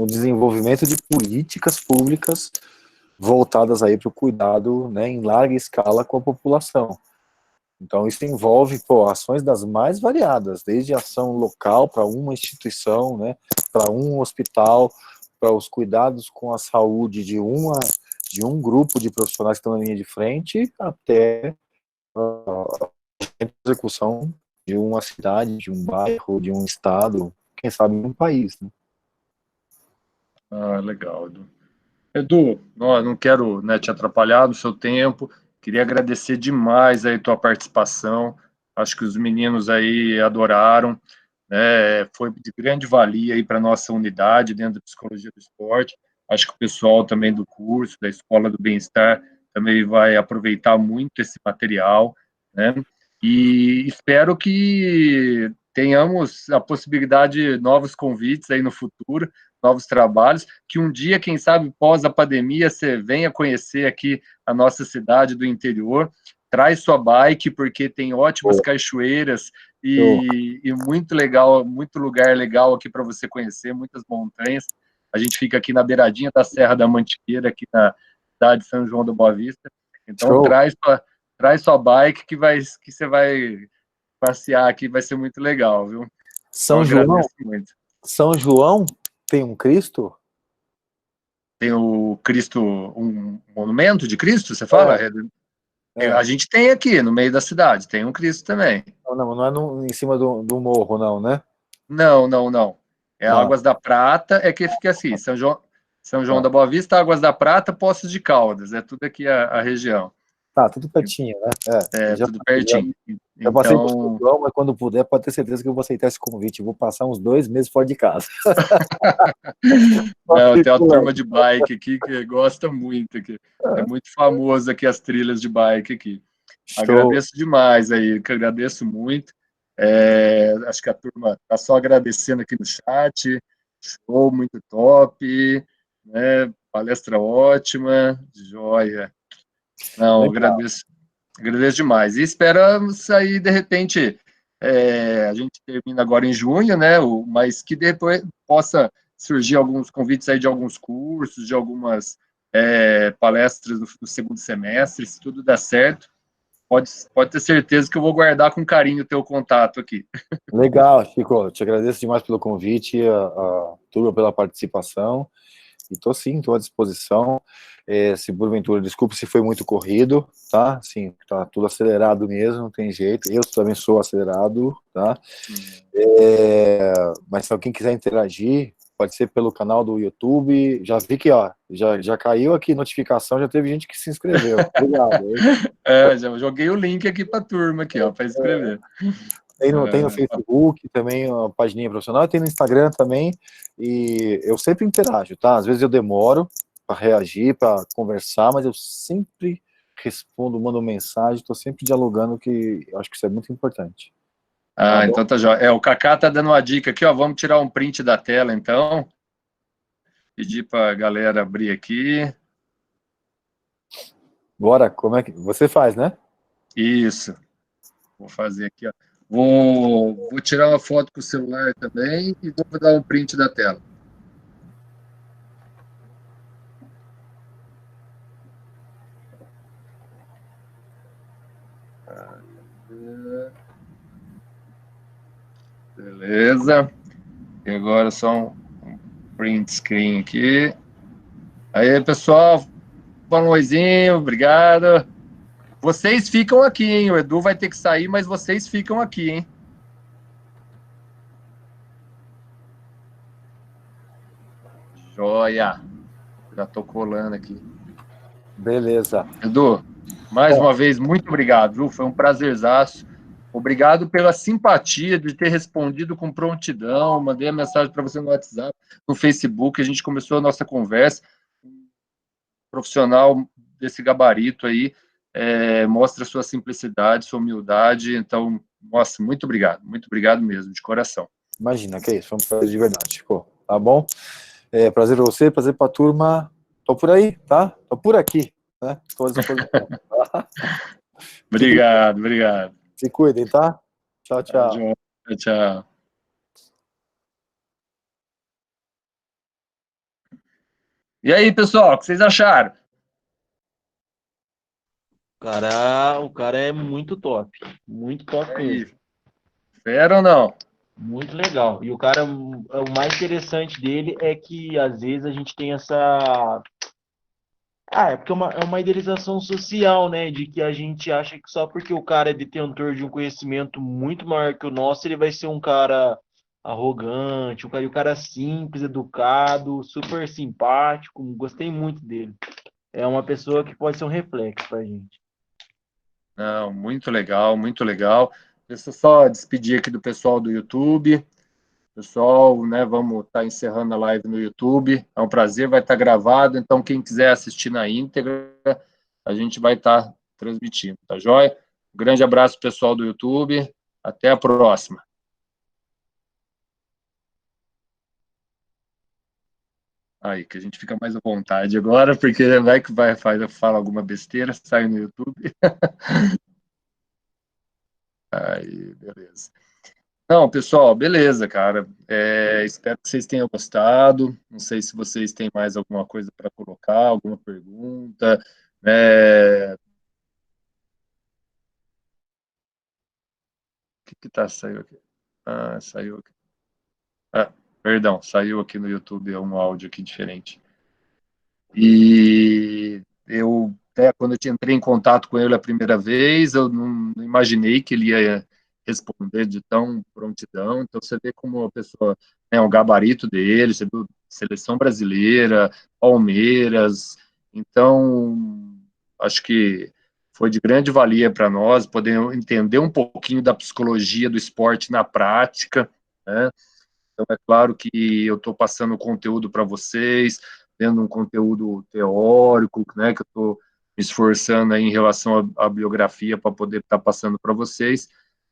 A: desenvolvimento de políticas públicas voltadas aí para o cuidado, né, em larga escala com a população. Então isso envolve ações das mais variadas, desde ação local para uma instituição, né, para um hospital, para os cuidados com a saúde de um grupo de profissionais que estão na linha de frente, até a execução de uma cidade, de um bairro, de um estado, quem sabe um país. Né?
B: Ah, legal, Edu. Edu, não quero, né, te atrapalhar no seu tempo, queria agradecer demais aí tua participação, acho que os meninos aí adoraram, né, foi de grande valia aí para nossa unidade dentro da psicologia do esporte, acho que o pessoal também do curso, da Escola do Bem-Estar, também vai aproveitar muito esse material, né, e espero que tenhamos a possibilidade de novos convites aí no futuro, novos trabalhos, que um dia, quem sabe, pós a pandemia, você venha conhecer aqui a nossa cidade do interior, traz sua bike, porque tem ótimas cachoeiras e muito legal, muito lugar legal aqui para você conhecer, muitas montanhas. A gente fica aqui na beiradinha da Serra da Mantiqueira, aqui na cidade de São João da Boa Vista. Então, traz sua bike que você vai passear aqui, vai ser muito legal, viu?
A: São João tem um Cristo?
B: Tem o Cristo, um monumento de Cristo, você fala? A gente tem aqui, no meio da cidade, tem um Cristo também.
A: Não é em cima do morro, não, né?
B: Não. É Águas da Prata, é que fica assim, São João da Boa Vista, Águas da Prata, Poços de Caldas, é tudo aqui a região.
A: Tá, tudo pertinho, né? Já
B: tudo pertinho.
A: Já passei por
B: Então,
A: São João, mas quando puder, pode ter certeza que eu vou aceitar esse convite. Eu vou passar uns 2 meses fora de casa.
B: não, tem uma turma de bike aqui que gosta muito, que é muito famoso aqui as trilhas de bike aqui.
A: Show.
B: Agradeço demais aí, que agradeço muito. Acho que a turma está só agradecendo aqui no chat. Show, muito top, né? Palestra ótima, joia. Não, agradeço demais. E esperamos aí, de repente, a gente termina agora em junho, né? Mas que depois possa surgir alguns convites aí de alguns cursos, de algumas palestras do segundo semestre, se tudo der certo. Pode ter certeza que eu vou guardar com carinho o teu contato aqui.
A: Legal, Chico. Eu te agradeço demais pelo convite, a turma pela participação. E estou à disposição. Se porventura, desculpe se foi muito corrido, tá? Sim, tá tudo acelerado mesmo, não tem jeito. Eu também sou acelerado, tá? Mas se alguém quiser interagir, pode ser pelo canal do YouTube. Já vi que, ó, já caiu aqui notificação, já teve gente que se inscreveu. Obrigado.
B: Já joguei o link aqui para a turma aqui, ó, para inscrever.
A: Tem no Facebook também, uma pagininha profissional, tem no Instagram também, e eu sempre interajo, tá? Às vezes eu demoro para reagir, para conversar, mas eu sempre respondo, mando mensagem, estou sempre dialogando, que eu acho que isso é muito importante.
B: Tá, então tá jóia. O Kaká tá dando uma dica aqui, ó, vamos tirar um print da tela, então. Pedir para a galera abrir aqui.
A: Bora, como é que você faz, né?
B: Isso. Vou fazer aqui, ó. Vou tirar uma foto com o celular também e vou dar um print da tela. Beleza. E agora só um print screen aqui. Aí, pessoal, um oizinho, obrigado. Vocês ficam aqui, hein? O Edu vai ter que sair, mas vocês ficam aqui, hein? Joia. Já tô colando aqui.
A: Beleza.
B: Edu, mais uma vez, muito obrigado, viu? Foi um prazerzaço. Obrigado pela simpatia de ter respondido com prontidão. Mandei a mensagem para você no WhatsApp, no Facebook. A gente começou a nossa conversa. Um profissional desse gabarito aí mostra sua simplicidade, sua humildade. Então, nossa, muito obrigado mesmo, de coração.
A: Imagina, que é isso, foi um prazer de verdade, Chico. Tá bom? Prazer você, prazer pra turma. Tô por aí, tá? Tô por aqui, né? Estou à disposição.
B: Obrigado.
A: Se cuidem, tá? Tchau.
B: Tchau. E aí, pessoal, o que vocês acharam?
F: O cara é muito top mesmo.
B: Fera ou não?
F: Muito legal. E o cara, o mais interessante dele é que às vezes a gente tem essa. É porque é uma idealização social, né? De que a gente acha que só porque o cara é detentor de um conhecimento muito maior que o nosso, ele vai ser um cara arrogante, o cara simples, educado, super simpático. Gostei muito dele. É uma pessoa que pode ser um reflexo pra gente.
B: Não, muito legal, muito legal. Deixa eu só despedir aqui do pessoal do YouTube. Pessoal, né, vamos estar encerrando a live no YouTube. É um prazer, vai estar gravado. Então, quem quiser assistir na íntegra, a gente vai estar transmitindo, tá joia? Um grande abraço, pessoal do YouTube. Até a próxima. Aí, que a gente fica mais à vontade agora, porque vai que fala alguma besteira, sai no YouTube. Aí, beleza. Não, pessoal, beleza, cara. Espero que vocês tenham gostado. Não sei se vocês têm mais alguma coisa para colocar, alguma pergunta, né? O que tá saiu aqui? Saiu aqui. Perdão, saiu aqui no YouTube um áudio aqui diferente. E eu, quando eu entrei em contato com ele a primeira vez, eu não imaginei que ele ia responder de tão prontidão. Então, você vê como a pessoa, o gabarito dele, você viu seleção brasileira, Palmeiras. Então, acho que foi de grande valia para nós, poder entender um pouquinho da psicologia do esporte na prática, né? Então, é claro que eu estou passando conteúdo para vocês, tendo um conteúdo teórico, né, que eu estou me esforçando aí em relação à biografia para poder estar passando para vocês,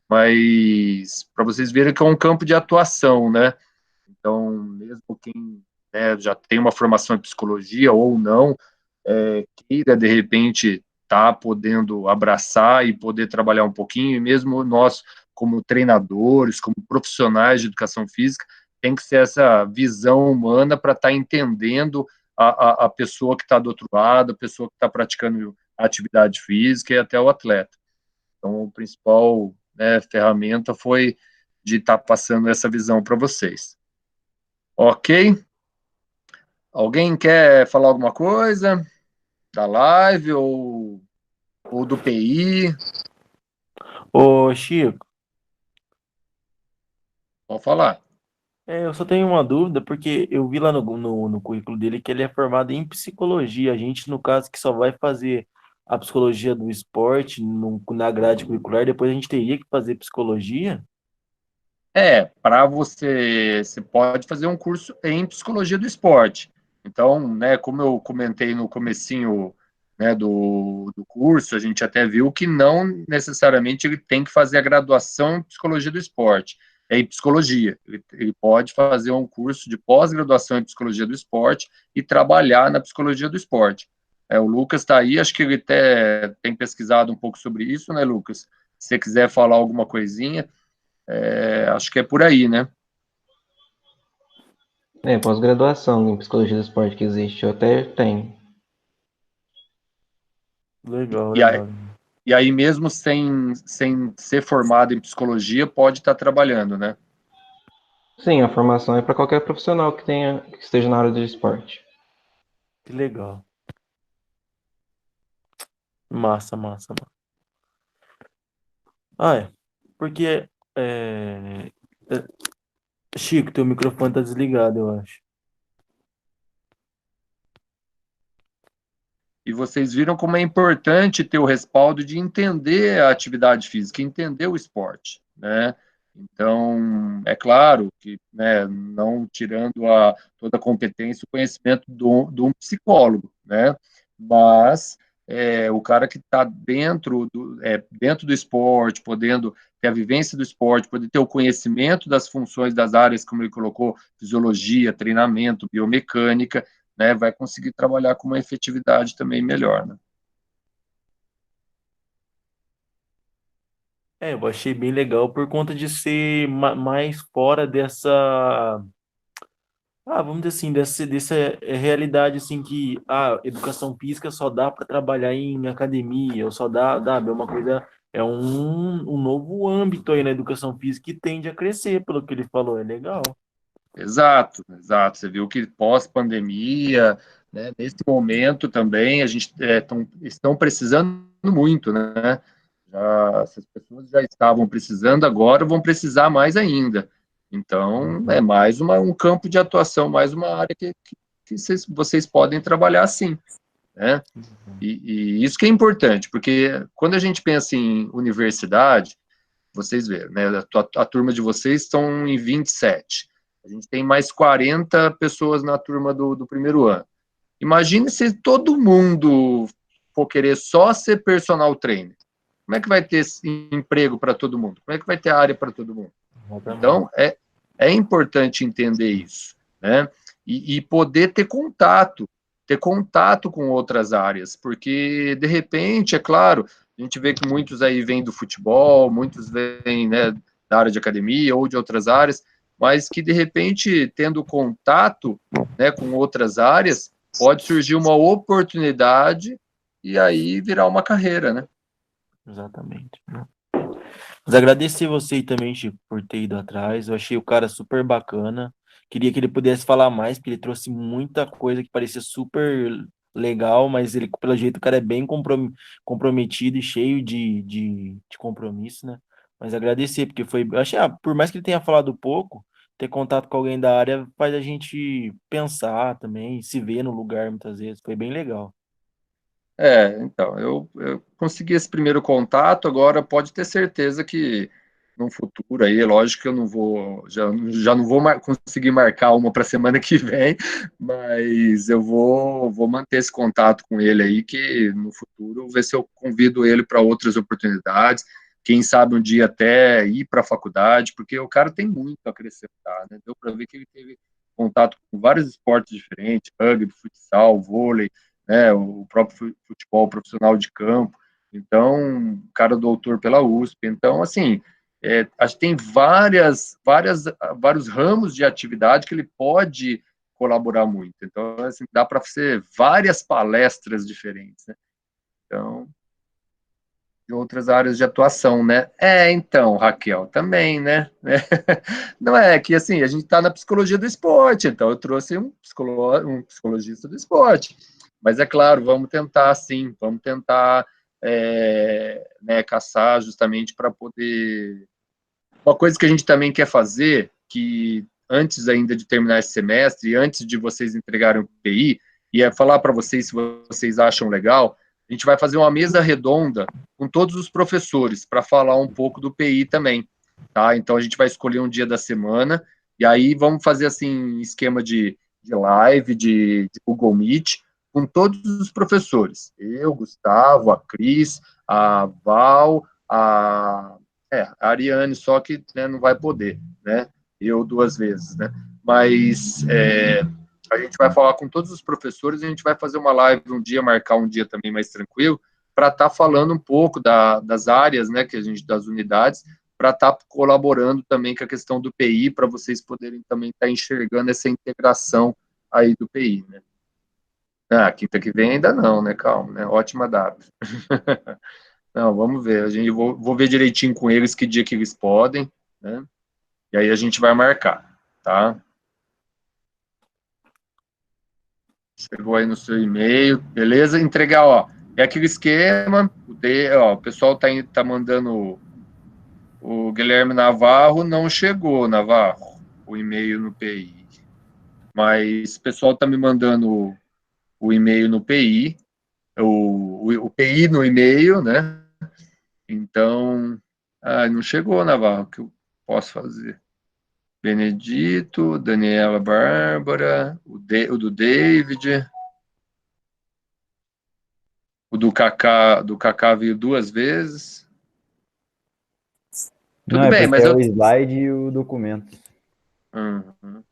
B: mas para vocês verem que é um campo de atuação, né? Então, mesmo quem, né, já tem uma formação em psicologia ou não, queira, de repente, estar podendo abraçar e poder trabalhar um pouquinho, e mesmo nós, como treinadores, como profissionais de educação física, tem que ser essa visão humana para estar entendendo a pessoa que está do outro lado, a pessoa que está praticando atividade física e até o atleta. Então, o principal, né, ferramenta foi de estar passando essa visão para vocês. Ok? Alguém quer falar alguma coisa da live ou do PI?
F: Ô, Chico,
B: Pode falar.
F: eu só tenho uma dúvida, porque eu vi lá no currículo dele que ele é formado em psicologia. A gente, no caso, que só vai fazer a psicologia do esporte na grade curricular, depois a gente teria que fazer psicologia?
B: Para você pode fazer um curso em psicologia do esporte. Então, né, como eu comentei no comecinho, né, do curso, a gente até viu que não necessariamente ele tem que fazer a graduação em psicologia do esporte, é em psicologia. Ele pode fazer um curso de pós-graduação em psicologia do esporte e trabalhar na psicologia do esporte. O Lucas está aí, acho que ele até tem pesquisado um pouco sobre isso, né, Lucas? Se você quiser falar alguma coisinha. Acho que é por aí, né?
G: Pós-graduação em psicologia do esporte que existe, eu até tenho.
F: Legal,
B: E aí,
F: legal.
B: e aí mesmo sem ser formado em psicologia, pode estar trabalhando, né?
G: Sim, a formação é para qualquer profissional que esteja na área do esporte.
F: Que legal. Massa, massa, massa. Ah, é. Porque, é... Chico, teu microfone tá desligado, eu acho.
B: E vocês viram como é importante ter o respaldo de entender a atividade física, entender o esporte, né? Então, é claro que, né, não tirando toda a competência e conhecimento de um psicólogo, né? Mas o cara que está dentro do esporte, podendo ter a vivência do esporte, poder ter o conhecimento das funções das áreas, como ele colocou, fisiologia, treinamento, biomecânica, né, vai conseguir trabalhar com uma efetividade também melhor, né?
F: Eu achei bem legal por conta de ser mais fora dessa, vamos dizer assim, dessa realidade assim que a educação física só dá para trabalhar em academia, ou só dá, é uma coisa, é um novo âmbito aí na educação física que tende a crescer, pelo que ele falou, é legal.
B: Exato, exato. Você viu que pós-pandemia, né, nesse momento também, a gente estão precisando muito, né? Se as pessoas já estavam precisando, agora vão precisar mais ainda. Então, é mais um campo de atuação, mais uma área que vocês podem trabalhar sim, né? E isso que é importante, porque quando a gente pensa em universidade, vocês verem, né? A turma de vocês estão em 27. A gente tem mais 40 pessoas na turma do primeiro ano. Imagine se todo mundo for querer só ser personal trainer. Como é que vai ter emprego para todo mundo? Como é que vai ter área para todo mundo? Então, é importante entender isso, né? E poder ter contato com outras áreas, porque, de repente, é claro, a gente vê que muitos aí vêm do futebol, muitos vêm, né, da área de academia ou de outras áreas, mas que, de repente, tendo contato, né, com outras áreas, pode surgir uma oportunidade e aí virar uma carreira, né?
F: Exatamente. Mas agradecer você também, Chico, por ter ido atrás. Eu achei o cara super bacana. Queria que ele pudesse falar mais, porque ele trouxe muita coisa que parecia super legal, mas ele, pelo jeito, o cara é bem comprometido e cheio de compromisso, né? Mas agradecer, porque foi. Eu achei, por mais que ele tenha falado pouco, ter contato com alguém da área faz a gente pensar também, se ver no lugar muitas vezes. Foi bem legal.
B: Então, eu consegui esse primeiro contato, agora pode ter certeza que no futuro aí, é lógico que eu não vou, já não vou conseguir marcar uma para a semana que vem, mas eu vou manter esse contato com ele aí, que no futuro ver se eu convido ele para outras oportunidades, quem sabe um dia até ir para a faculdade, porque o cara tem muito a acrescentar, né? Deu para ver que ele teve contato com vários esportes diferentes, rugby, futsal, vôlei, né, o próprio futebol profissional de campo, então, o cara doutor pela USP, então, assim, acho que tem vários ramos de atividade que ele pode colaborar muito, então, assim, dá para ser várias palestras diferentes, né, então, de outras áreas de atuação, né? Então, Raquel, também, né? Não é que, assim, a gente está na psicologia do esporte, então eu trouxe um psicologista do esporte. Mas, é claro, vamos tentar, sim, vamos tentar né, caçar justamente para poder... Uma coisa que a gente também quer fazer, que antes ainda de terminar esse semestre, antes de vocês entregarem o PI, e é falar para vocês se vocês acham legal, a gente vai fazer uma mesa redonda com todos os professores para falar um pouco do PI também, tá? Então a gente vai escolher um dia da semana e aí vamos fazer assim esquema de live, de Google Meet com todos os professores. Eu, Gustavo, a Cris, a Val, a Ariane só que, né, não vai poder, né? Eu 2 vezes, né? Mas a gente vai falar com todos os professores e a gente vai fazer uma live um dia, marcar um dia também mais tranquilo, para estar falando um pouco das áreas, né, que a gente, das unidades, para estar colaborando também com a questão do PI, para vocês poderem também estar enxergando essa integração aí do PI, né? Quinta que vem ainda não, né? Calma, né? Ótima data. Não, vamos ver. Vou ver direitinho com eles que dia que eles podem, né? E aí a gente vai marcar, tá? Chegou aí no seu e-mail, beleza? Entregar, ó, é aquele esquema, o pessoal tá mandando o Guilherme Navarro, não chegou, Navarro, o e-mail no PI. Mas o pessoal tá me mandando o e-mail no PI, o PI no e-mail, né? Então, não chegou, Navarro, o que eu posso fazer? Benedito, Daniela Bárbara, o do David, o do Kaká veio 2 vezes.
H: Não,
B: Tudo
H: é
B: bem,
H: porque
B: mas
H: é o slide e o documento.
B: Uhum.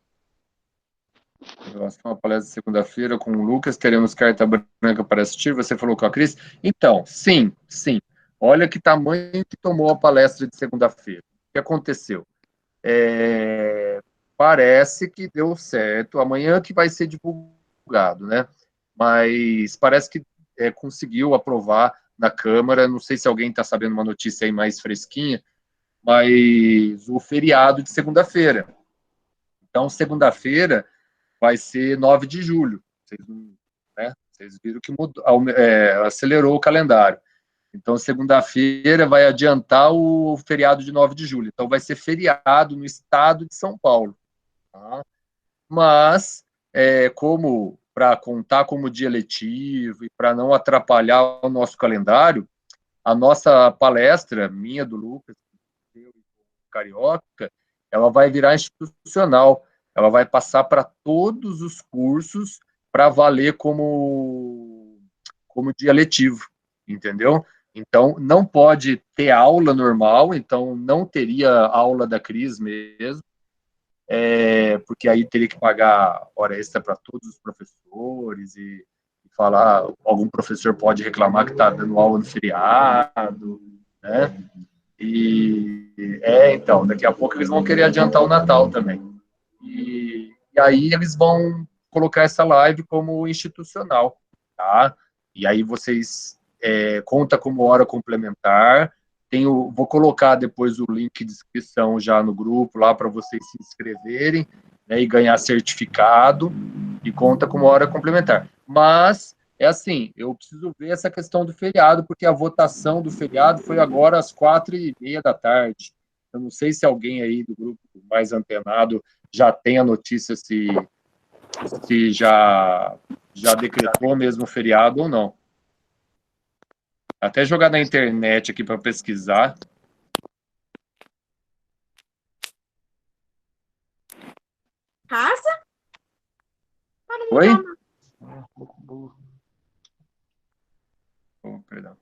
B: Uma palestra de segunda-feira com o Lucas, teremos carta branca para assistir, você falou com a Cris. Então, sim. Olha que tamanho que tomou a palestra de segunda-feira. O que aconteceu? Parece que deu certo, amanhã que vai ser divulgado, né? Mas parece que conseguiu aprovar na Câmara, não sei se alguém está sabendo uma notícia aí mais fresquinha, mas o feriado de segunda-feira. Então, segunda-feira vai ser 9 de julho. Vocês viram que mudou, acelerou o calendário. Então, segunda-feira vai adiantar o feriado de 9 de julho. Então, vai ser feriado no estado de São Paulo. Tá? Mas, como para contar como dia letivo e para não atrapalhar o nosso calendário, a nossa palestra, minha, do Lucas, do Carioca, ela vai virar institucional. Ela vai passar para todos os cursos para valer como dia letivo, entendeu? Então, não pode ter aula normal, então não teria aula da Cris mesmo, porque aí teria que pagar hora extra para todos os professores e falar, algum professor pode reclamar que está dando aula no feriado, né? Então, daqui a pouco eles vão querer adiantar o Natal também. E aí eles vão colocar essa live como institucional, tá? E aí vocês conta como hora complementar. Vou colocar depois o link de inscrição já no grupo lá para vocês se inscreverem, né, e ganhar certificado, e conta como hora complementar. Mas é assim, eu preciso ver essa questão do feriado, porque a votação do feriado foi agora às 4h30 da tarde. Eu não sei se alguém aí do grupo mais antenado já tem a notícia se já decretou mesmo o feriado ou não. Até jogar na internet aqui para pesquisar.
I: Raça? Ah, não
B: Oi?
I: chama.
B: Oh, perdão.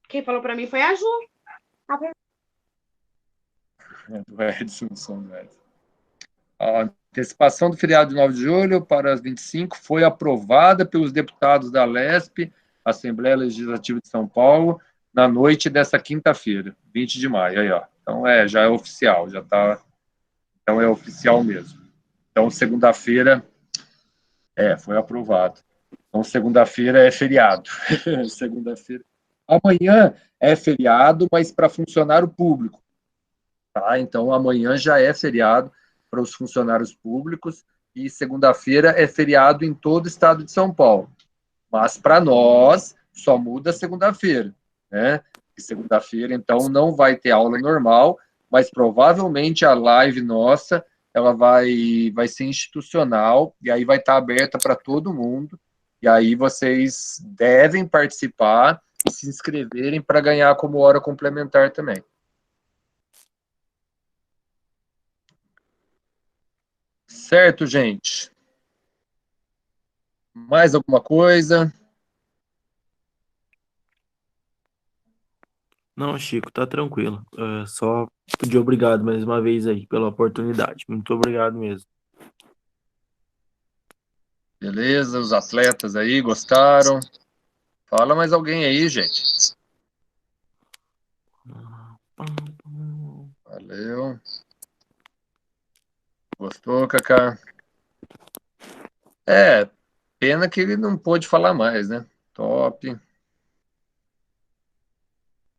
I: Quem falou pra mim foi a Ju.
B: É do Edson, som do Edson. A antecipação do feriado de 9 de julho para as 25 foi aprovada pelos deputados da LESP, Assembleia Legislativa de São Paulo, na noite dessa quinta-feira, 20 de maio. Aí, ó. Então, já é oficial, já tá. Então, é oficial mesmo. Então, segunda-feira, foi aprovado. Então, segunda-feira é feriado. Segunda-feira. Amanhã é feriado, mas para funcionário público. Tá? Então, amanhã já é feriado para os funcionários públicos e segunda-feira é feriado em todo o estado de São Paulo. Mas para nós, só muda segunda-feira. Né? E segunda-feira, então, não vai ter aula normal, mas provavelmente a live nossa ela vai ser institucional e aí vai estar aberta para todo mundo. E aí vocês devem participar e se inscreverem para ganhar como hora complementar também. Certo, gente? Mais alguma coisa?
F: Não, Chico, tá tranquilo. Só pedir obrigado mais uma vez aí pela oportunidade. Muito obrigado mesmo.
B: Beleza, os atletas aí gostaram? Fala mais alguém aí, gente. Valeu. Gostou, Kaká? Pena que ele não pôde falar mais, né? Top.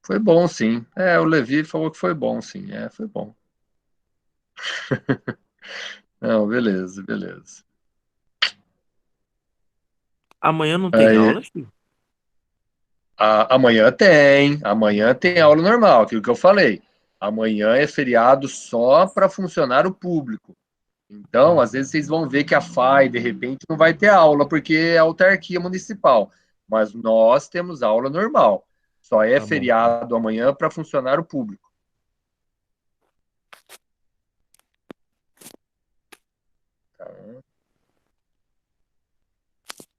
B: Foi bom, sim. O Levi falou que foi bom, sim. Foi bom. Não, beleza, beleza.
F: Amanhã não tem
B: Aí,
F: aula, Chico?
B: amanhã tem aula normal, aquilo que eu falei. Amanhã é feriado só para funcionário público. Então, às vezes vocês vão ver que a FAI, de repente, não vai ter aula, porque é autarquia municipal. Mas nós temos aula normal. Só é
F: Tá bom.
B: feriado amanhã para funcionário público. Tá?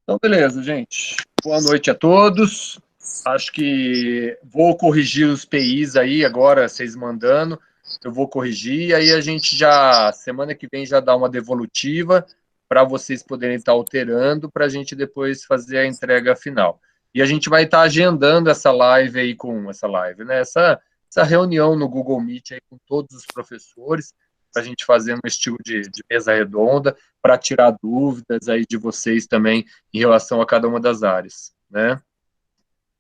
B: Então, beleza, gente. Boa noite a todos. Acho que vou corrigir os PIs aí agora, vocês mandando. Eu vou corrigir, aí a gente já, semana que vem, já dá uma devolutiva para vocês poderem estar alterando, para a gente depois fazer a entrega final. E a gente vai estar agendando essa live aí né? Essa reunião no Google Meet aí com todos os professores, para a gente fazer um estilo de mesa redonda, para tirar dúvidas aí de vocês também em relação a cada uma das áreas, né?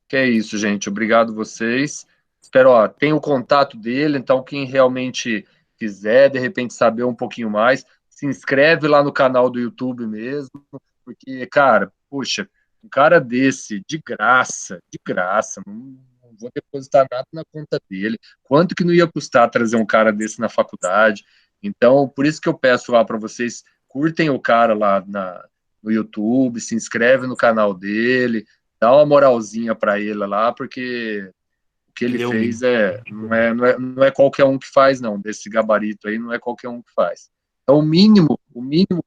B: Que é isso, gente. Obrigado vocês. Espero, tem o contato dele, então quem realmente quiser, de repente, saber um pouquinho mais, se inscreve lá no canal do YouTube mesmo, porque, cara, puxa, um cara desse, de graça, não vou depositar nada na conta dele. Quanto que não ia custar trazer um cara desse na faculdade? Então, por isso que eu peço lá para vocês, curtem o cara lá no YouTube, se inscreve no canal dele, dá uma moralzinha para ele lá, porque o que ele
F: Ele é
B: fez
F: humilde.
B: não é qualquer um que faz, não. Desse gabarito aí, não é qualquer um que faz. Então, o mínimo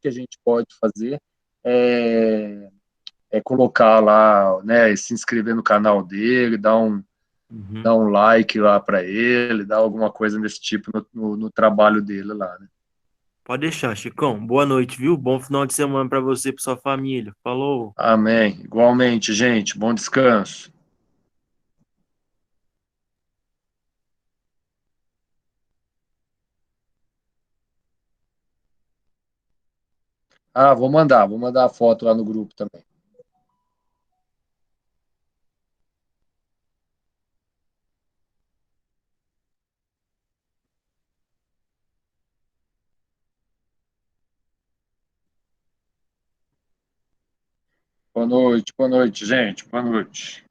B: que a gente pode fazer é, é colocar lá, né, se inscrever no canal dele,
F: Uhum.
B: dar um like lá para ele, dar alguma coisa desse tipo no trabalho dele lá, né?
F: Pode deixar, Chicão. Boa noite, viu? Bom final de semana para você e para sua família. Falou.
B: Amém. Igualmente, gente. Bom descanso. Vou mandar a foto lá no grupo também. Boa noite, gente. Boa noite.